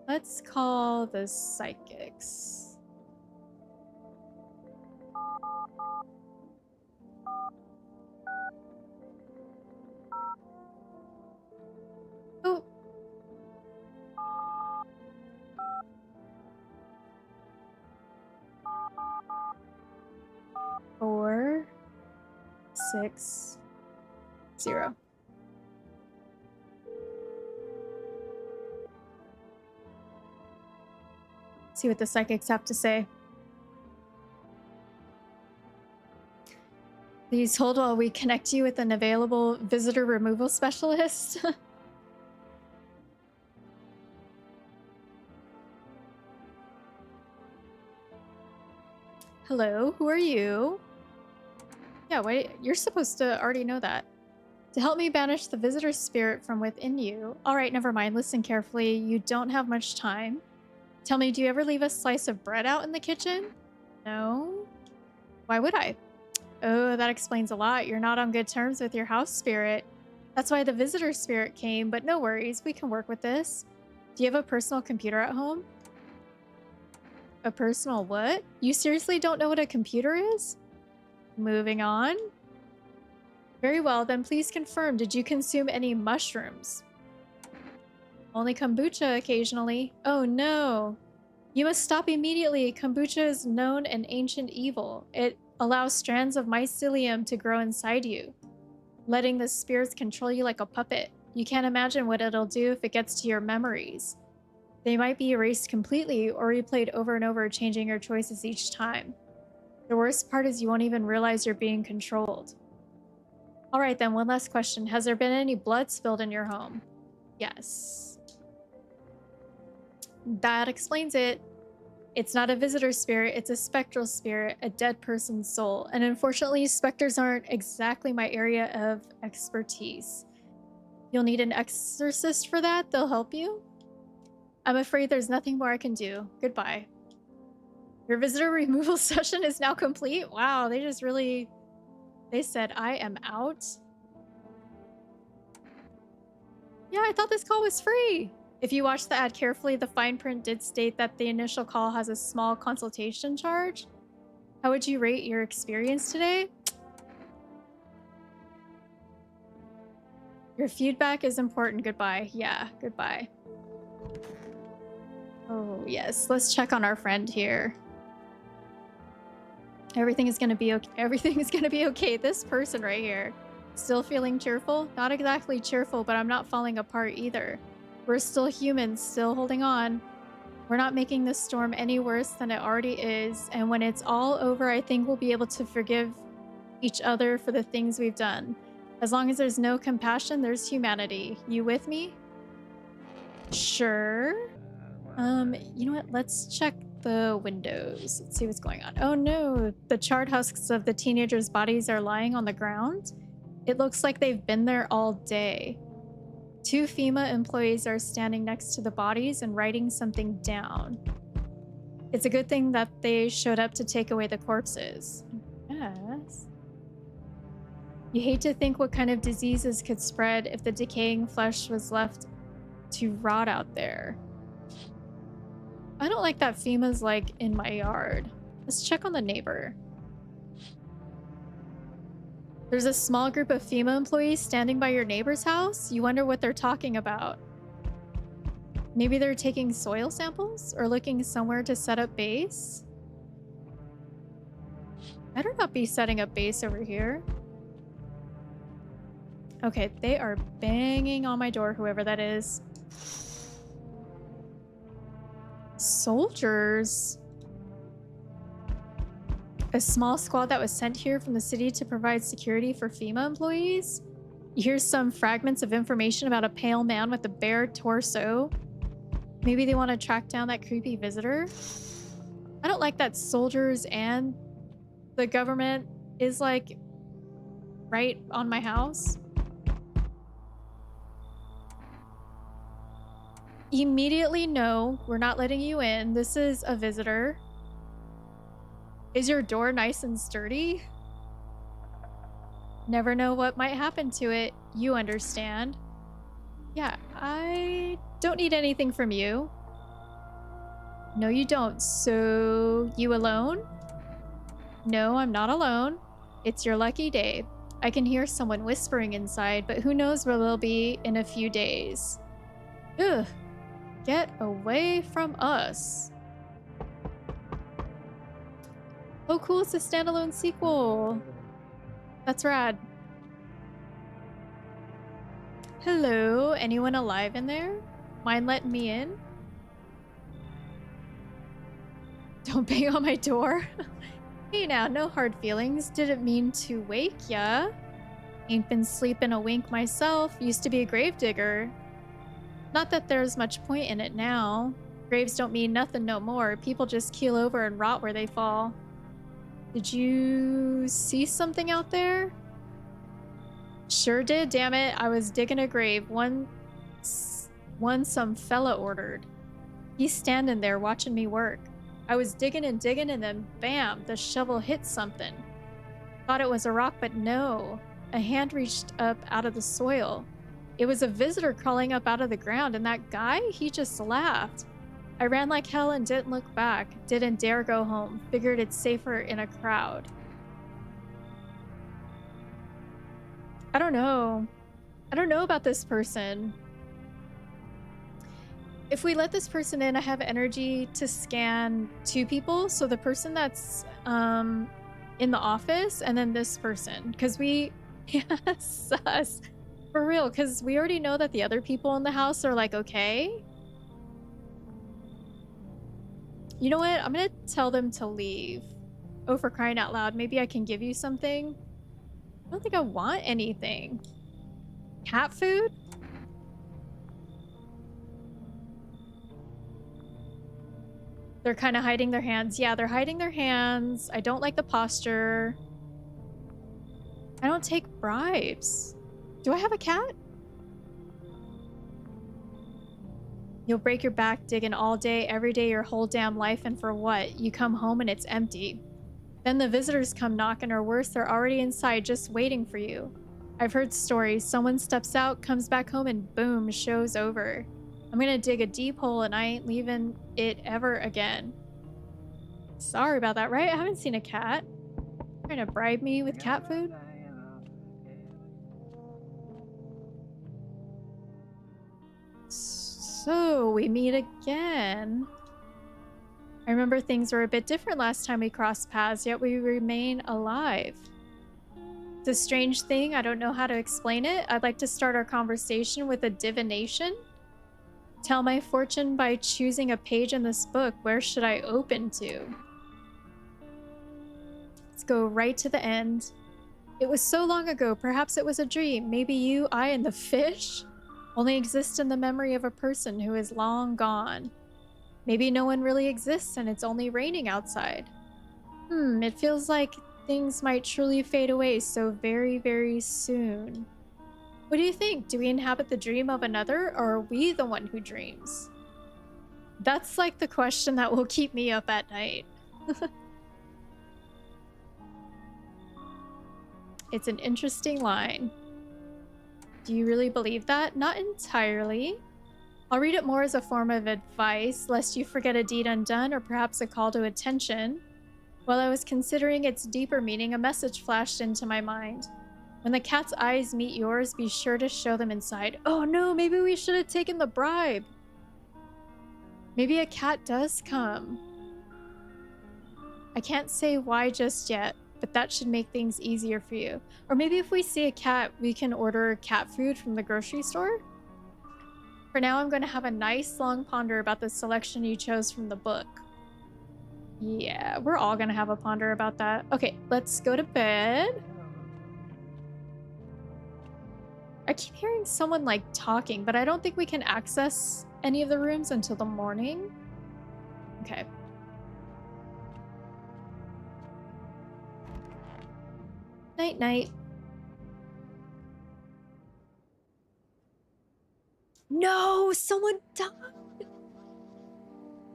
Let's call the psychics. Oh. 4, 6, 0. See what the psychics have to say. Please hold while we connect you with an available visitor removal specialist. Hello, who are you? Yeah, wait, you're supposed to already know that. To help me banish the visitor spirit from within you. All right, never mind. Listen carefully. You don't have much time. Tell me, do you ever leave a slice of bread out in the kitchen? No. Why would I? Oh, that explains a lot. You're not on good terms with your house spirit. That's why the visitor spirit came, but no worries. We can work with this. Do you have a personal computer at home? A personal what? You seriously don't know what a computer is? Moving on. Very well, then please confirm, did you consume any mushrooms? Only kombucha occasionally. Oh no. You must stop immediately. Kombucha is known an ancient evil. It allows strands of mycelium to grow inside you, letting the spirits control you like a puppet. You can't imagine what it'll do if it gets to your memories. They might be erased completely or replayed over and over, changing your choices each time. The worst part is you won't even realize you're being controlled. All right, then, one last question. Has there been any blood spilled in your home? Yes. That explains it. It's not a visitor spirit, it's a spectral spirit, a dead person's soul. And unfortunately, specters aren't exactly my area of expertise. You'll need an exorcist for that. They'll help you. I'm afraid there's nothing more I can do. Goodbye. Your visitor removal session is now complete? Wow, they just really... They said, I am out. Yeah, I thought this call was free. If you watch the ad carefully, the fine print did state that the initial call has a small consultation charge. How would you rate your experience today? Your feedback is important. Goodbye. Yeah, goodbye. Oh, yes. Let's check on our friend here. Everything is gonna be okay. Everything is gonna be okay. This person right here. Still feeling cheerful? Not exactly cheerful, but I'm not falling apart either. We're still humans, still holding on. We're not making this storm any worse than it already is, and when it's all over, I think we'll be able to forgive each other for the things we've done. As long as there's no compassion, there's humanity. You with me? Sure. You know what? Let's check the windows. Let's see what's going on. Oh no, the charred husks of the teenagers' bodies are lying on the ground. It looks like they've been there all day. 2 FEMA employees are standing next to the bodies and writing something down. It's a good thing that they showed up to take away the corpses. Yes. You hate to think what kind of diseases could spread if the decaying flesh was left to rot out there. I don't like that FEMA's like in my yard. Let's check on the neighbor. There's a small group of FEMA employees standing by your neighbor's house. You wonder what they're talking about. Maybe they're taking soil samples or looking somewhere to set up base. Better not be setting up base over here. Okay, they are banging on my door, whoever that is. Soldiers? A small squad that was sent here from the city to provide security for FEMA employees? You hear some fragments of information about a pale man with a bare torso. Maybe they want to track down that creepy visitor? I don't like that soldiers and the government is like right on my house. Immediately no, we're not letting you in. This is a visitor. Is your door nice and sturdy? Never know what might happen to it. You understand. Yeah, I don't need anything from you. No, you don't. So, you alone? No, I'm not alone. It's your lucky day. I can hear someone whispering inside, but who knows where they'll be in a few days. Ugh. Get away from us. Oh, cool. It's a standalone sequel. That's rad. Hello. Anyone alive in there? Mind letting me in? Don't bang on my door. Hey now, no hard feelings. Didn't mean to wake ya. Ain't been sleeping a wink myself. Used to be a gravedigger. Not that there's much point in it now. Graves don't mean nothing no more. People just keel over and rot where they fall. Did you see something out there? Sure did, damn it. I was digging a grave. One some fella ordered. He's standing there watching me work. I was digging and then bam, the shovel hit something. Thought it was a rock, but no. A hand reached up out of the soil. It was a visitor crawling up out of the ground, and that guy, he just laughed. I ran like hell and didn't look back. Didn't dare go home. Figured it's safer in a crowd. I don't know. I don't know about this person. If we let this person in, I have energy to scan 2 people. So the person that's in the office and then this person. Because we... Yes, us. For real, because we already know that the other people in the house are like, okay. You know what? I'm going to tell them to leave. Oh, for crying out loud. Maybe I can give you something. I don't think I want anything. Cat food? They're kind of hiding their hands. Yeah, they're hiding their hands. I don't like the posture. I don't take bribes. Do I have a cat? You'll break your back digging all day, every day, your whole damn life, and for what? You come home and it's empty. Then the visitors come knocking, or worse, they're already inside just waiting for you. I've heard stories. Someone steps out, comes back home, and boom, show's over. I'm gonna dig a deep hole and I ain't leaving it ever again. Sorry about that, right? I haven't seen a cat. Trying to bribe me with cat food? So we meet again. I remember things were a bit different last time we crossed paths, yet we remain alive. It's a strange thing. I don't know how to explain it. I'd like to start our conversation with a divination. Tell my fortune by choosing a page in this book. Where should I open to? Let's go right to the end. It was so long ago. Perhaps it was a dream. Maybe you, I, and the fish only exist in the memory of a person who is long gone. Maybe no one really exists and it's only raining outside. It feels like things might truly fade away so very, very soon. What do you think? Do we inhabit the dream of another, or are we the one who dreams? That's like the question that will keep me up at night. It's an interesting line. Do you really believe that? Not entirely. I'll read it more as a form of advice, lest you forget a deed undone or perhaps a call to attention. While I was considering its deeper meaning, a message flashed into my mind. When the cat's eyes meet yours, be sure to show them inside. Oh no, maybe we should have taken the bribe. Maybe a cat does come. I can't say why just yet, but that should make things easier for you. Or maybe if we see a cat, we can order cat food from the grocery store? For now, I'm going to have a nice long ponder about the selection you chose from the book. Yeah, we're all going to have a ponder about that. Okay, let's go to bed. I keep hearing someone like talking, but I don't think we can access any of the rooms until the morning. Okay. Night, night. No, someone died.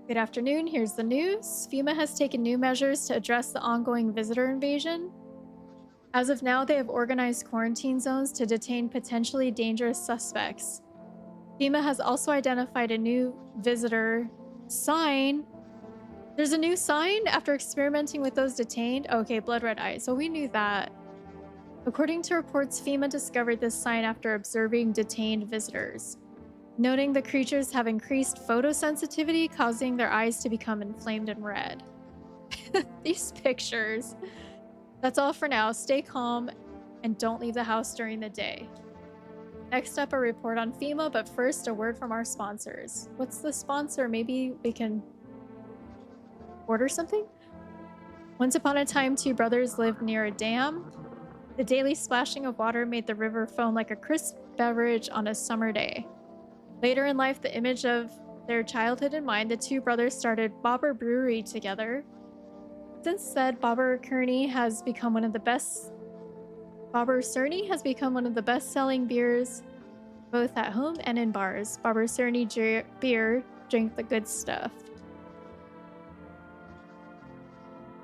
Good afternoon, here's the news. FEMA has taken new measures to address the ongoing visitor invasion. As of now, they have organized quarantine zones to detain potentially dangerous suspects. FEMA has also identified a new visitor sign. There's a new sign after experimenting with those detained. Okay, blood red eye. So we knew that. According to reports, FEMA discovered this sign after observing detained visitors, noting the creatures have increased photosensitivity, causing their eyes to become inflamed and red. These pictures. That's all for now. Stay calm and don't leave the house during the day. Next up, a report on FEMA, but first, a word from our sponsors. What's the sponsor? Maybe we can order something? Once upon a time, two brothers lived near a dam. The daily splashing of water made the river foam like a crisp beverage on a summer day. Later in life, the image of their childhood in mind, the two brothers started Bobber Brewery together. Since then, Bobber Cerny has become one of the best-selling beers, both at home and in bars. Bobber Cerny beer, drink the good stuff.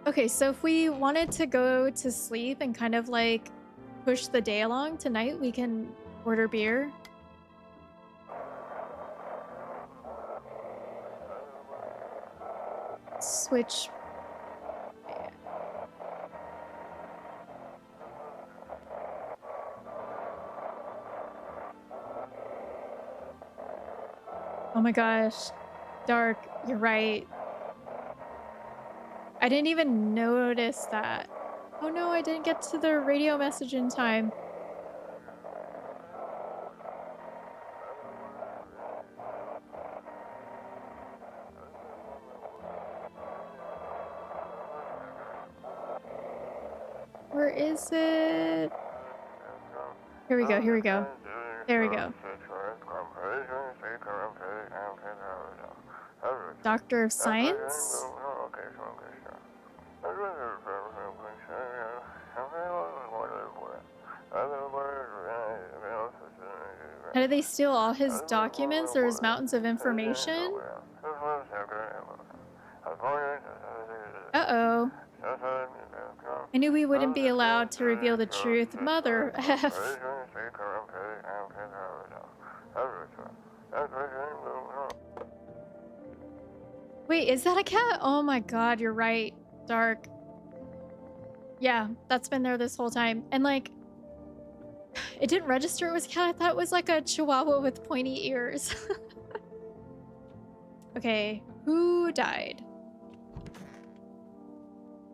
Okay, so if we wanted to go to sleep and kind of like push the day along tonight, we can order beer. Switch. Oh my gosh. Dark, you're right. I didn't even notice that. Oh no, I didn't get to the radio message in time. Where is it? Here we go, here we go. There we go. Doctor of Science? How did they steal all his documents? There's mountains of information. Uh-oh. I knew we wouldn't be allowed to reveal the truth. Mother F. Wait, is that a cat? Oh my god, you're right. Dark. Yeah, that's been there this whole time. And like, it didn't register it was a cat. I thought it was like a chihuahua with pointy ears. Okay, who died?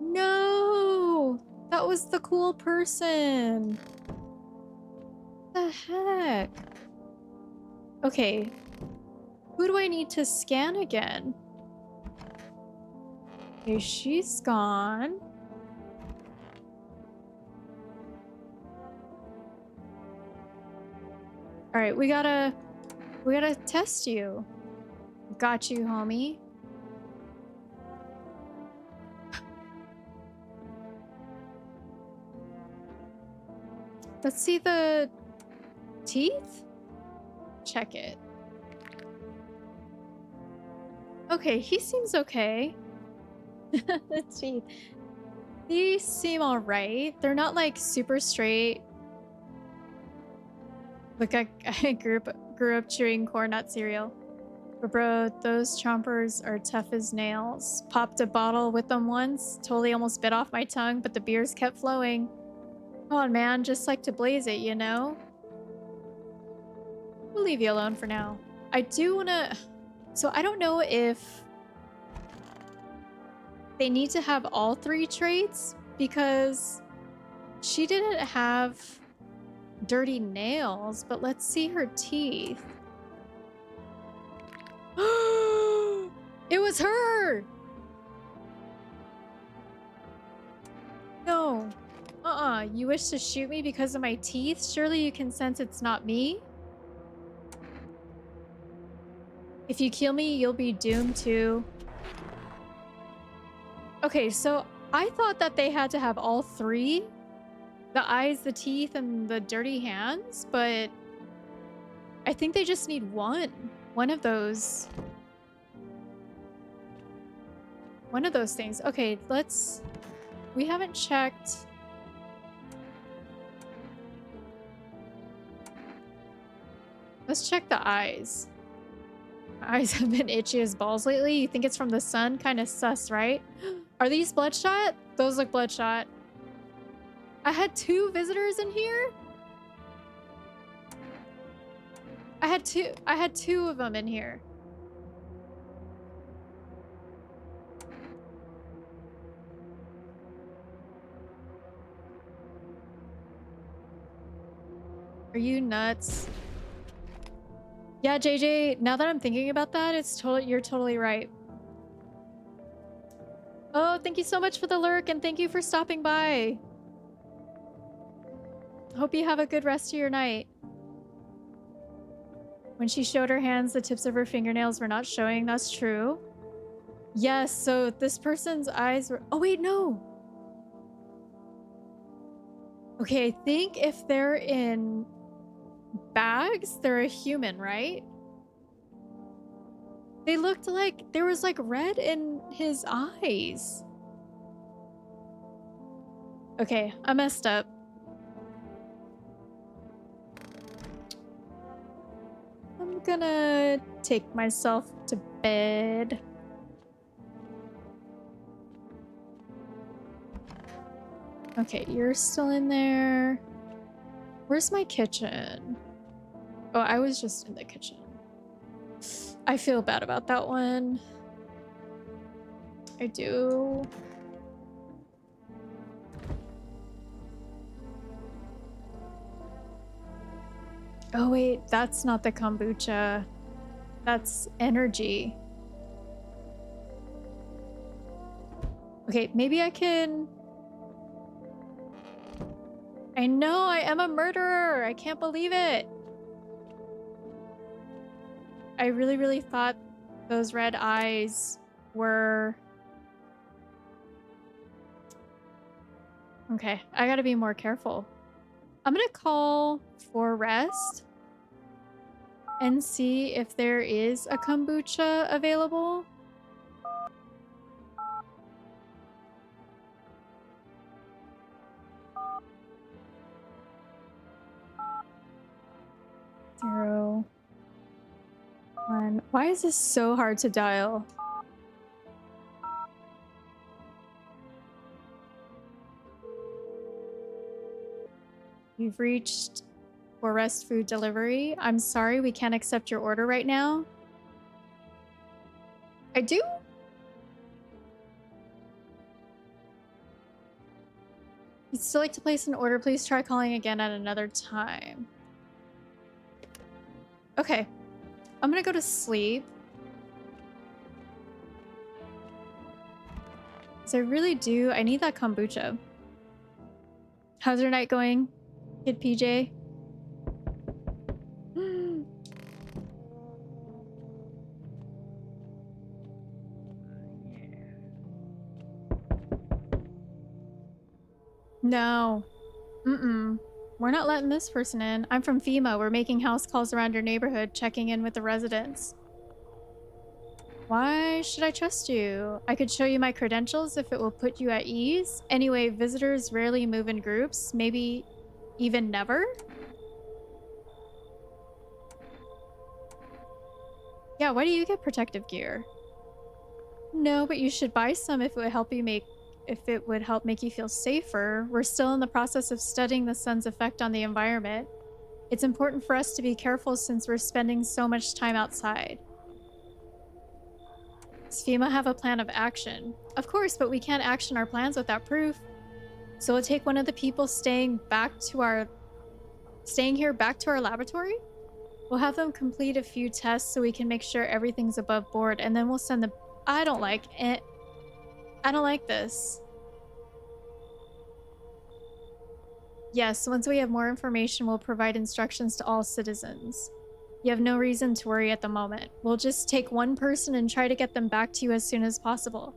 No! That was the cool person. The heck? Okay. Who do I need to scan again? Okay, she's gone. All right, we gotta test you. Got you, homie. Let's see the teeth. Check it. Okay, he seems okay. The teeth. These seem all right. They're not like super straight. Look, I grew up chewing corn nut cereal. But bro, those chompers are tough as nails. Popped a bottle with them once. Totally almost bit off my tongue, but the beers kept flowing. Come on, man. Just like to blaze it, you know? We'll leave you alone for now. I do want to... So I don't know if they need to have all 3 traits, because she didn't have dirty nails, but let's see her teeth. It was her! No. You wish to shoot me because of my teeth? Surely you can sense it's not me? If you kill me, you'll be doomed too. Okay, so I thought that they had to have all 3. The eyes, the teeth, and the dirty hands, but I think they just need one. One of those. One of those things. Okay, let's... We haven't checked... Let's check the eyes. My eyes have been itchy as balls lately. You think it's from the sun? Kind of sus, right? Are these bloodshot? Those look bloodshot. I had 2 visitors in here? I had two of them in here. Are you nuts? Yeah, JJ, now that I'm thinking about that, you're totally right. Oh, thank you so much for the lurk, and thank you for stopping by. Hope you have a good rest of your night. When she showed her hands, the tips of her fingernails were not showing. That's true. Yes, so this person's eyes were... Oh, wait, no. Okay, I think if they're in bags, they're a human, right? They looked like... There was like red in his eyes. Okay, I messed up. I'm gonna take myself to bed. Okay, you're still in there. Where's my kitchen? Oh, I was just in the kitchen. I feel bad about that one. I do. Oh wait, that's not the kombucha. That's energy. Okay, maybe I can... I know, I am a murderer! I can't believe it! I really, really thought those red eyes were... Okay, I gotta be more careful. I'm gonna call for rest and see if there is a kombucha available. Zero. 1. Why is this so hard to dial? You've reached for rest food delivery. I'm sorry, we can't accept your order right now. I do? You'd still like to place an order, please try calling again at another time. Okay. I'm gonna go to sleep. So I really do. I need that kombucha. How's your night going, Kid PJ? No. Mm-mm. We're not letting this person in. I'm from FEMA. We're making house calls around your neighborhood, checking in with the residents. Why should I trust you? I could show you my credentials if it will put you at ease. Anyway, visitors rarely move in groups. Maybe even never? Yeah, why do you get protective gear? No, but you should buy some if it would help make you feel safer. We're still in the process of studying the sun's effect on the environment. It's important for us to be careful since we're spending so much time outside. Does FEMA have a plan of action? Of course, but we can't action our plans without proof. So we'll take one of the people staying here back to our laboratory. We'll have them complete a few tests so we can make sure everything's above board, and then we'll send them. I don't like it. I don't like this. Yes, once we have more information, we'll provide instructions to all citizens. You have no reason to worry at the moment. We'll just take one person and try to get them back to you as soon as possible.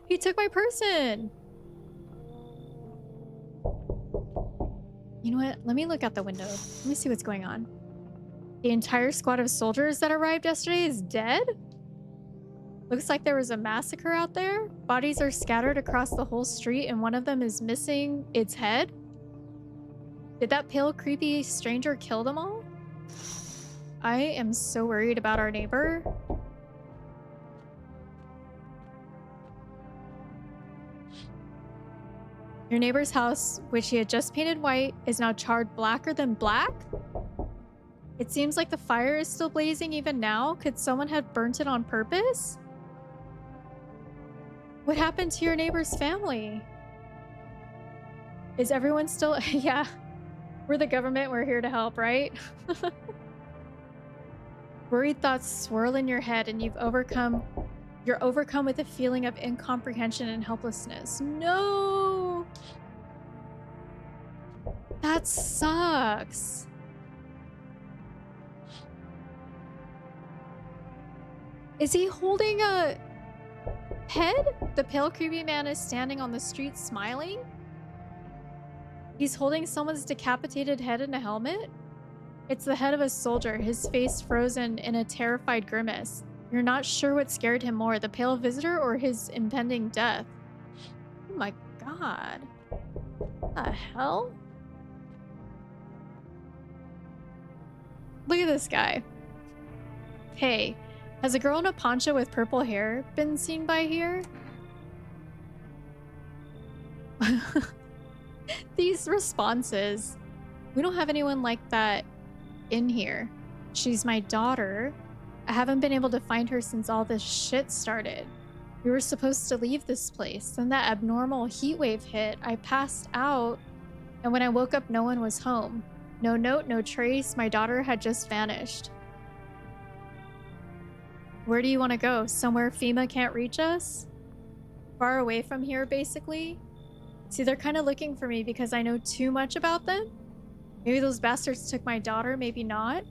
He took my person! You know what? Let me look out the window. Let me see what's going on. The entire squad of soldiers that arrived yesterday is dead? Looks like there was a massacre out there. Bodies are scattered across the whole street and one of them is missing its head. Did that pale, creepy stranger kill them all? I am so worried about our neighbor. Your neighbor's house, which he had just painted white, is now charred blacker than black? It seems like the fire is still blazing even now. Could someone have burnt it on purpose? What happened to your neighbor's family? Is everyone still... Yeah, we're the government. We're here to help, right? Worried thoughts swirl in your head and you're overcome with a feeling of incomprehension and helplessness. No! That sucks. Is he holding a head? The pale, creepy man is standing on the street smiling? He's holding someone's decapitated head in a helmet? It's the head of a soldier, his face frozen in a terrified grimace. You're not sure what scared him more, the pale visitor or his impending death. Oh my god. What the hell? Look at this guy. Hey, has a girl in a poncho with purple hair been seen by here? These responses. We don't have anyone like that in here. She's my daughter. I haven't been able to find her since all this shit started. We were supposed to leave this place. Then that abnormal heat wave hit. I passed out, and when I woke up, no one was home. No note, no trace. My daughter had just vanished. Where do you want to go? Somewhere FEMA can't reach us? Far away from here, basically? See, they're kind of looking for me because I know too much about them. Maybe those bastards took my daughter, maybe not.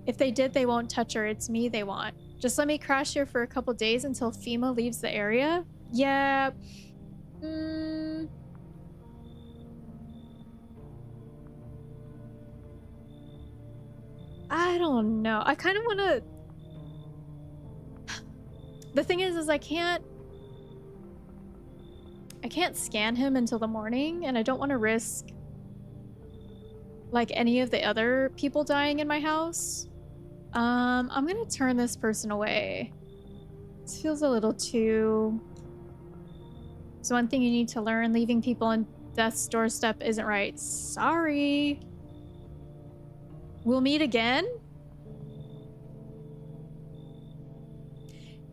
If they did, they won't touch her. It's me they want. Just let me crash here for a couple days until FEMA leaves the area. Yeah. I don't know. I kind of want to... The thing is I can't scan him until the morning, and I don't want to risk like any of the other people dying in my house. I'm gonna turn this person away. This feels a little too... It's one thing you need to learn. Leaving people on death's doorstep isn't right. Sorry. We'll meet again?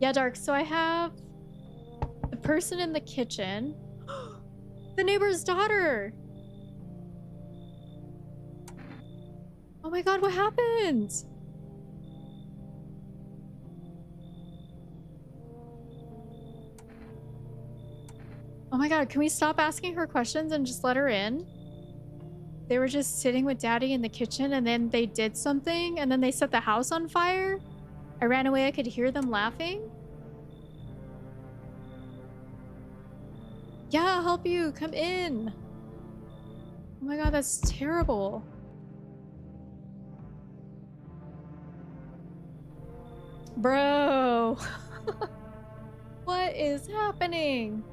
Yeah, Dark, so I have the person in the kitchen. The neighbor's daughter! Oh my god, what happened? Oh my god, can we stop asking her questions and just let her in? They were just sitting with Daddy in the kitchen and then they did something and then they set the house on fire? I ran away, I could hear them laughing? Yeah, I'll help you, come in. Oh my god, that's terrible. Bro. What is happening?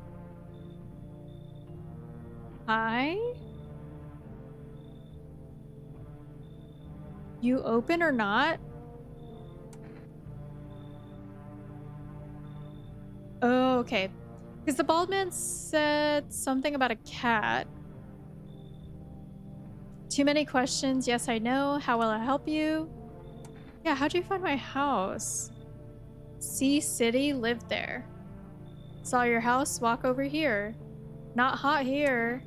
Hi? You open or not? Oh, okay. Because the bald man said something about a cat. Too many questions. Yes, I know. How will I help you? Yeah, how'd you find my house? Sea City, lived there. Saw your house, walk over here. Not hot here.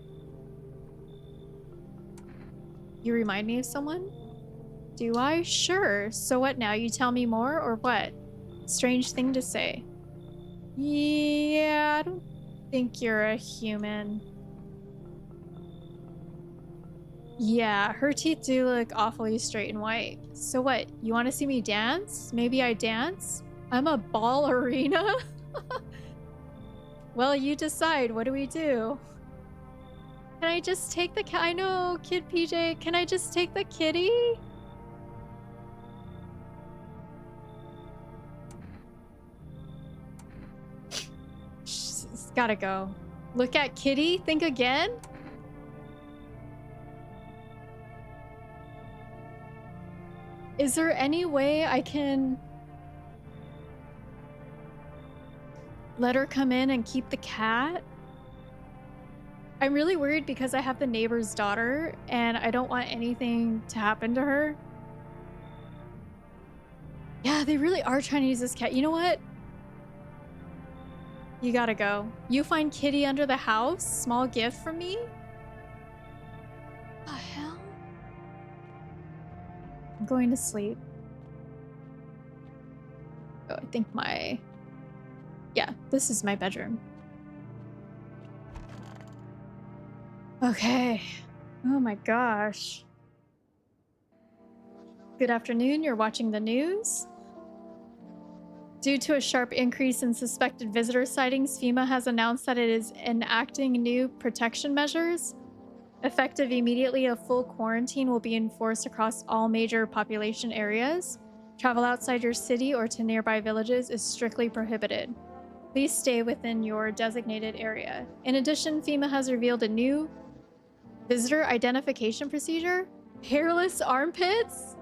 You remind me of someone? Do I? Sure. So what now? You tell me more or what? Strange thing to say. Yeah, I don't think you're a human. Yeah, her teeth do look awfully straight and white. So what? You want to see me dance? Maybe I dance? I'm a ballerina? Well, you decide. What do we do? Can I just take the cat? I know, Kid PJ. Can I just take the kitty? She's gotta go. Look at kitty. Think again? Is there any way I can let her come in and keep the cat? I'm really worried because I have the neighbor's daughter and I don't want anything to happen to her. Yeah, they really are trying to use this cat. You know what? You gotta go. You find Kitty under the house? Small gift from me? The hell? I'm going to sleep. Oh, I think yeah, this is my bedroom. Okay. Oh my gosh. Good afternoon, you're watching the news. Due to a sharp increase in suspected visitor sightings, FEMA has announced that it is enacting new protection measures. Effective immediately, a full quarantine will be enforced across all major population areas. Travel outside your city or to nearby villages is strictly prohibited. Please stay within your designated area. In addition, FEMA has revealed a new visitor identification procedure. Hairless armpits?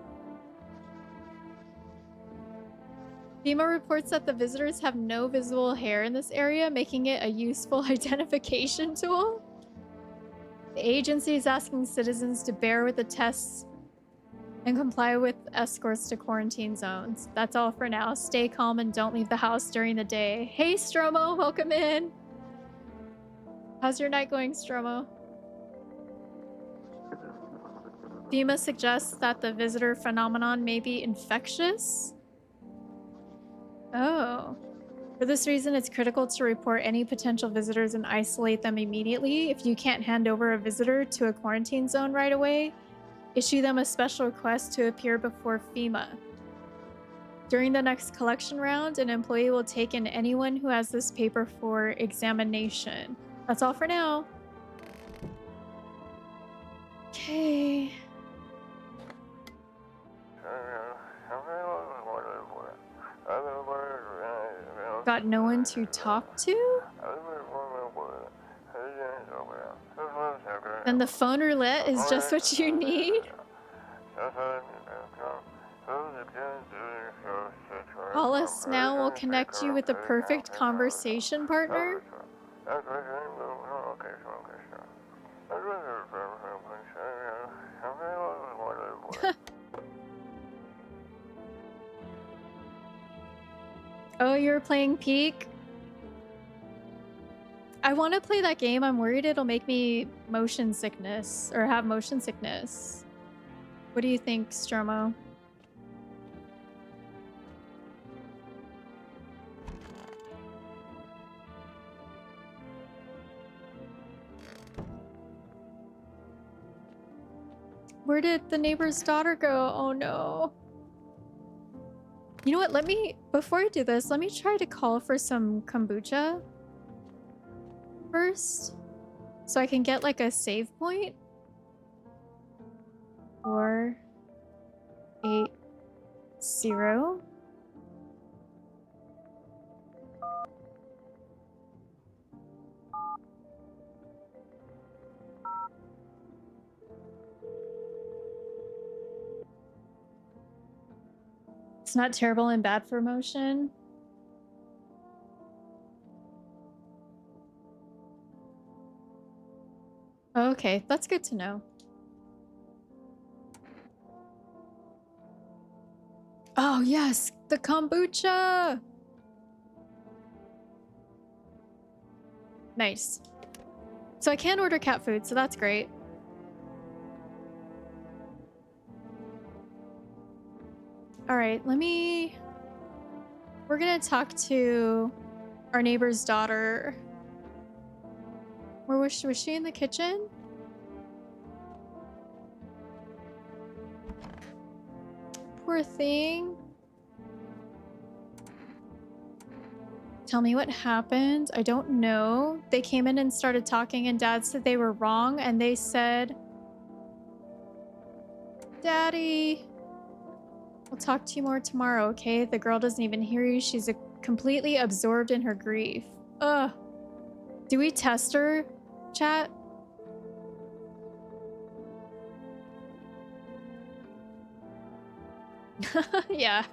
FEMA reports that the visitors have no visible hair in this area, making it a useful identification tool. The agency is asking citizens to bear with the tests and comply with escorts to quarantine zones. That's all for now. Stay calm and don't leave the house during the day. Hey, Stromo, welcome in. How's your night going, Stromo? FEMA suggests that the visitor phenomenon may be infectious. Oh. For this reason, it's critical to report any potential visitors and isolate them immediately. If you can't hand over a visitor to a quarantine zone right away, issue them a special request to appear before FEMA. During the next collection round, an employee will take in anyone who has this paper for examination. That's all for now. Okay. Got no one to talk to? Then the phone roulette is just what you need? Call us now, we'll connect you with the perfect conversation partner. Oh, you're playing Peak? I want to play that game. I'm worried it'll make me motion sickness or have motion sickness. What do you think, Stromo? Where did the neighbor's daughter go? Oh no. You know what? Let me, before I do this, let me try to call for some kombucha first so I can get like a save point. 4, 8, 0. It's not terrible and bad for motion. Okay, that's good to know. Oh yes, the kombucha! Nice. So I can order cat food, so that's great. All right, we're gonna talk to our neighbor's daughter. Where was she? Was she in the kitchen? Poor thing. Tell me what happened. I don't know. They came in and started talking and Dad said they were wrong and they said, Daddy, we'll talk to you more tomorrow, okay? The girl doesn't even hear you. She's completely absorbed in her grief. Ugh. Do we test her, chat? Yeah.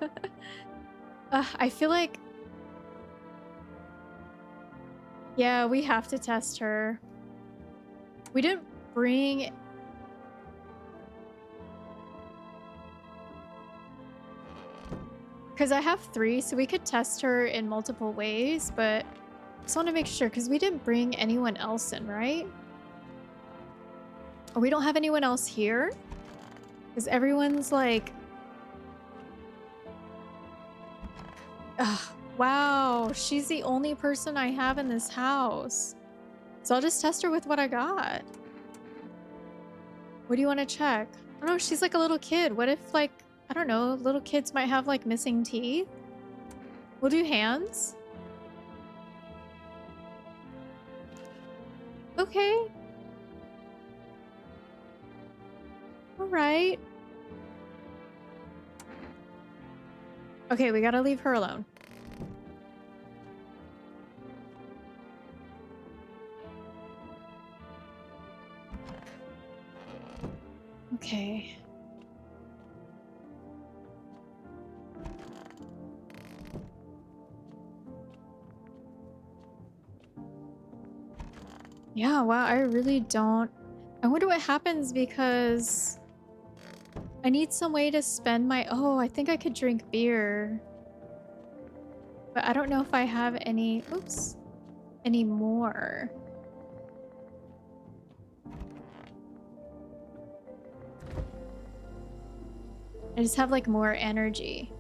I feel like... Yeah, we have to test her. We didn't bring... Because I have 3, so we could test her in multiple ways, but I just want to make sure, because we didn't bring anyone else in, right? Oh, we don't have anyone else here? Because everyone's like... Ugh, wow, she's the only person I have in this house. So I'll just test her with what I got. What do you want to check? I don't know, she's like a little kid. What if, like, I don't know, little kids might have, like, missing teeth? We'll do hands. Okay. All right. Okay, we gotta leave her alone. Okay. Yeah, wow, I really don't... I wonder what happens because... I need some way to spend my... Oh, I think I could drink beer. But I don't know if I have any... Oops. Any more. I just have, like, more energy.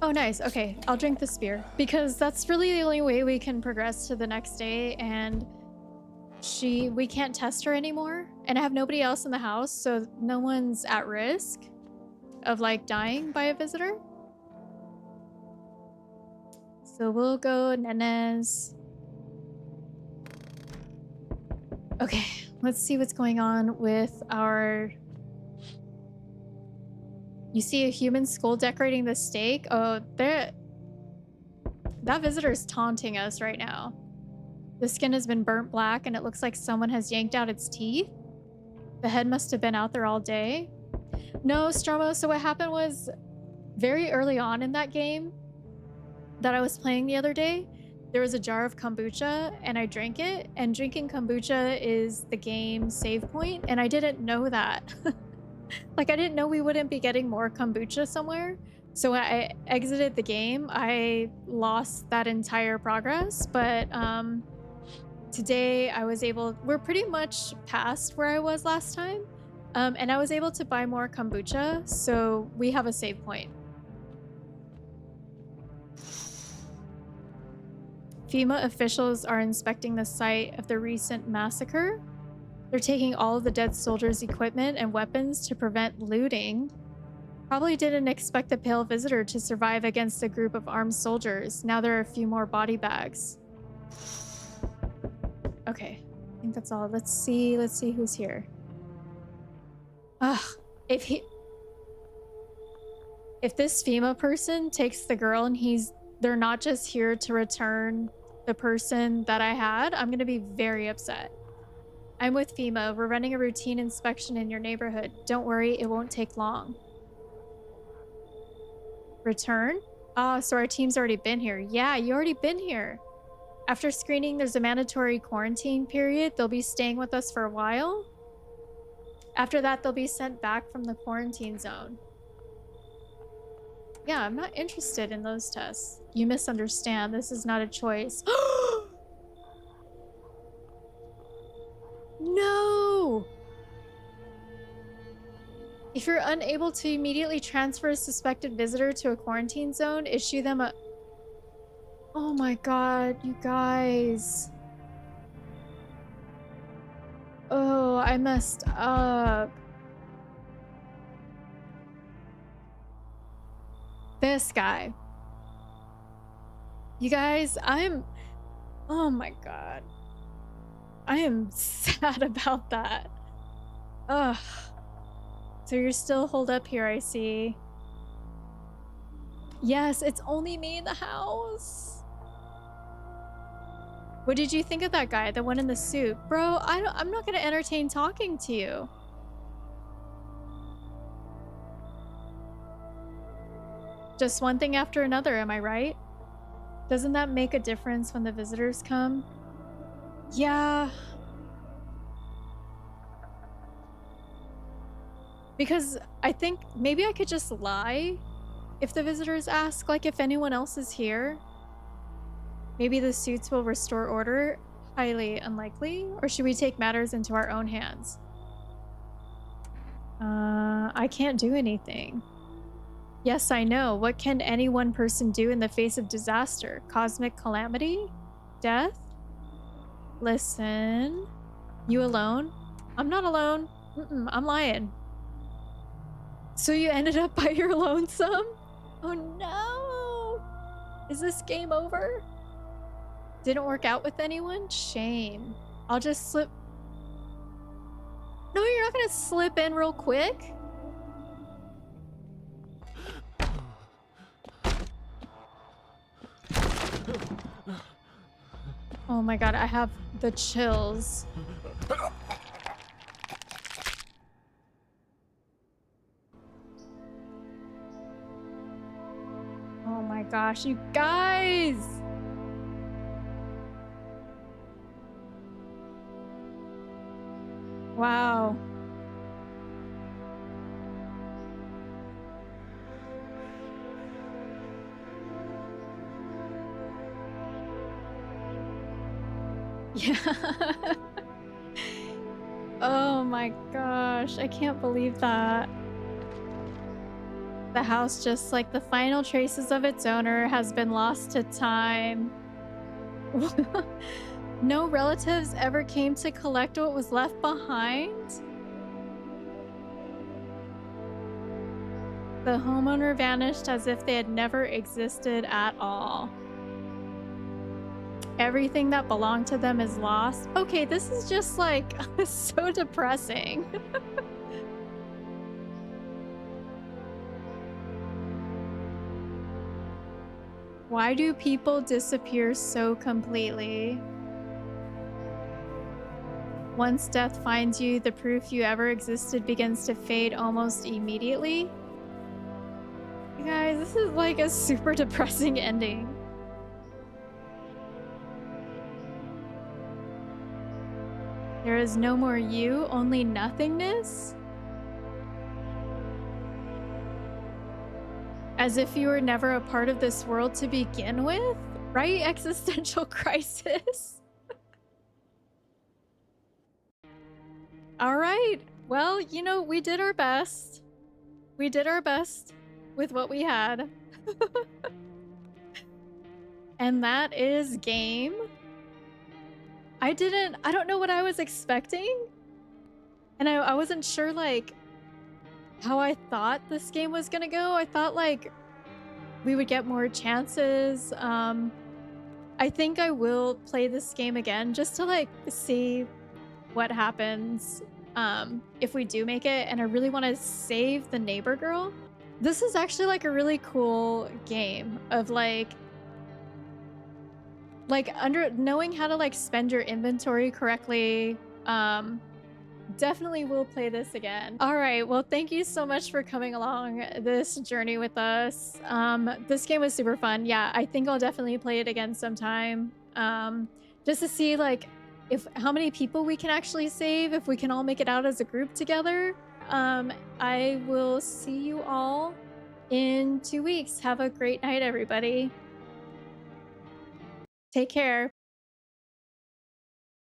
Oh, nice. Okay, I'll drink this beer. Because that's really the only way we can progress to the next day, and... we can't test her anymore, and I have nobody else in the house, so no one's at risk of like dying by a visitor. So we'll go Nenes. Okay, let's see what's going on with our... You see a human skull decorating the stake? Oh, that visitor's taunting us right now. The skin has been burnt black and it looks like someone has yanked out its teeth. The head must have been out there all day. No, Stromo, so what happened was very early on in that game that I was playing the other day, there was a jar of kombucha and I drank it, and drinking kombucha is the game save point, and I didn't know that. Like, I didn't know we wouldn't be getting more kombucha somewhere. So when I exited the game, I lost that entire progress, but today I was able we're pretty much past where I was last time. And I was able to buy more kombucha, so we have a save point. FEMA officials are inspecting the site of the recent massacre. They're taking all of the dead soldiers' equipment and weapons to prevent looting. Probably didn't expect a pale visitor to survive against a group of armed soldiers. Now there are a few more body bags. Okay, I think that's all. Let's see who's here. Ugh, if this FEMA person takes the girl and they're not just here to return the person that I had, I'm gonna be very upset. I'm with FEMA. We're running a routine inspection in your neighborhood. Don't worry, it won't take long. Return? So our team's already been here. Yeah, you already been here. After screening, there's a mandatory quarantine period. They'll be staying with us for a while. After that, they'll be sent back from the quarantine zone. Yeah, I'm not interested in those tests. You misunderstand. This is not a choice. No! If you're unable to immediately transfer a suspected visitor to a quarantine zone, issue them a... Oh my god, you guys. Oh, I messed up. This guy. You guys, oh my god. I am sad about that. Ugh. So you're still holed up here, I see. Yes, it's only me in the house. What did you think of that guy, the one in the suit? Bro, I'm not gonna entertain talking to you. Just one thing after another, am I right? Doesn't that make a difference when the visitors come? Yeah. Because I think maybe I could just lie if the visitors ask, like, if anyone else is here. Maybe the suits will restore order. Highly unlikely. Or should we take matters into our own hands? I can't do anything. Yes, I know. What can any one person do in the face of disaster? Cosmic calamity? Death? Listen. You alone? I'm not alone. I'm lying. So you ended up by your lonesome? Oh no! Is this game over? Didn't work out with anyone? Shame. I'll just slip... No, you're not gonna slip in real quick? Oh my god, I have the chills. Oh my gosh, you guys! Wow. Yeah. Oh my gosh, I can't believe that. The house, just like the final traces of its owner, has been lost to time. No relatives ever came to collect what was left behind? The homeowner vanished as if they had never existed at all. Everything that belonged to them is lost. Okay, this is just like so depressing. Why do people disappear so completely? Once death finds you, the proof you ever existed begins to fade almost immediately. You guys, this is like a super depressing ending. There is no more you, only nothingness? As if you were never a part of this world to begin with, right? Existential crisis. All right. Well, you know, we did our best. We did our best with what we had. And that is game. I don't know what I was expecting. And I wasn't sure like how I thought this game was gonna go. I thought like we would get more chances. I think I will play this game again just to like see what happens if we do make it. And I really want to save the neighbor girl. This is actually like a really cool game of like under knowing how to like spend your inventory correctly. Definitely will play this again. All right, well, thank you so much for coming along this journey with us. This game was super fun. Yeah, I think I'll definitely play it again sometime. Just to see like how many people we can actually save, if we can all make it out as a group together. I will see you all in 2 weeks. Have a great night, everybody. Take care.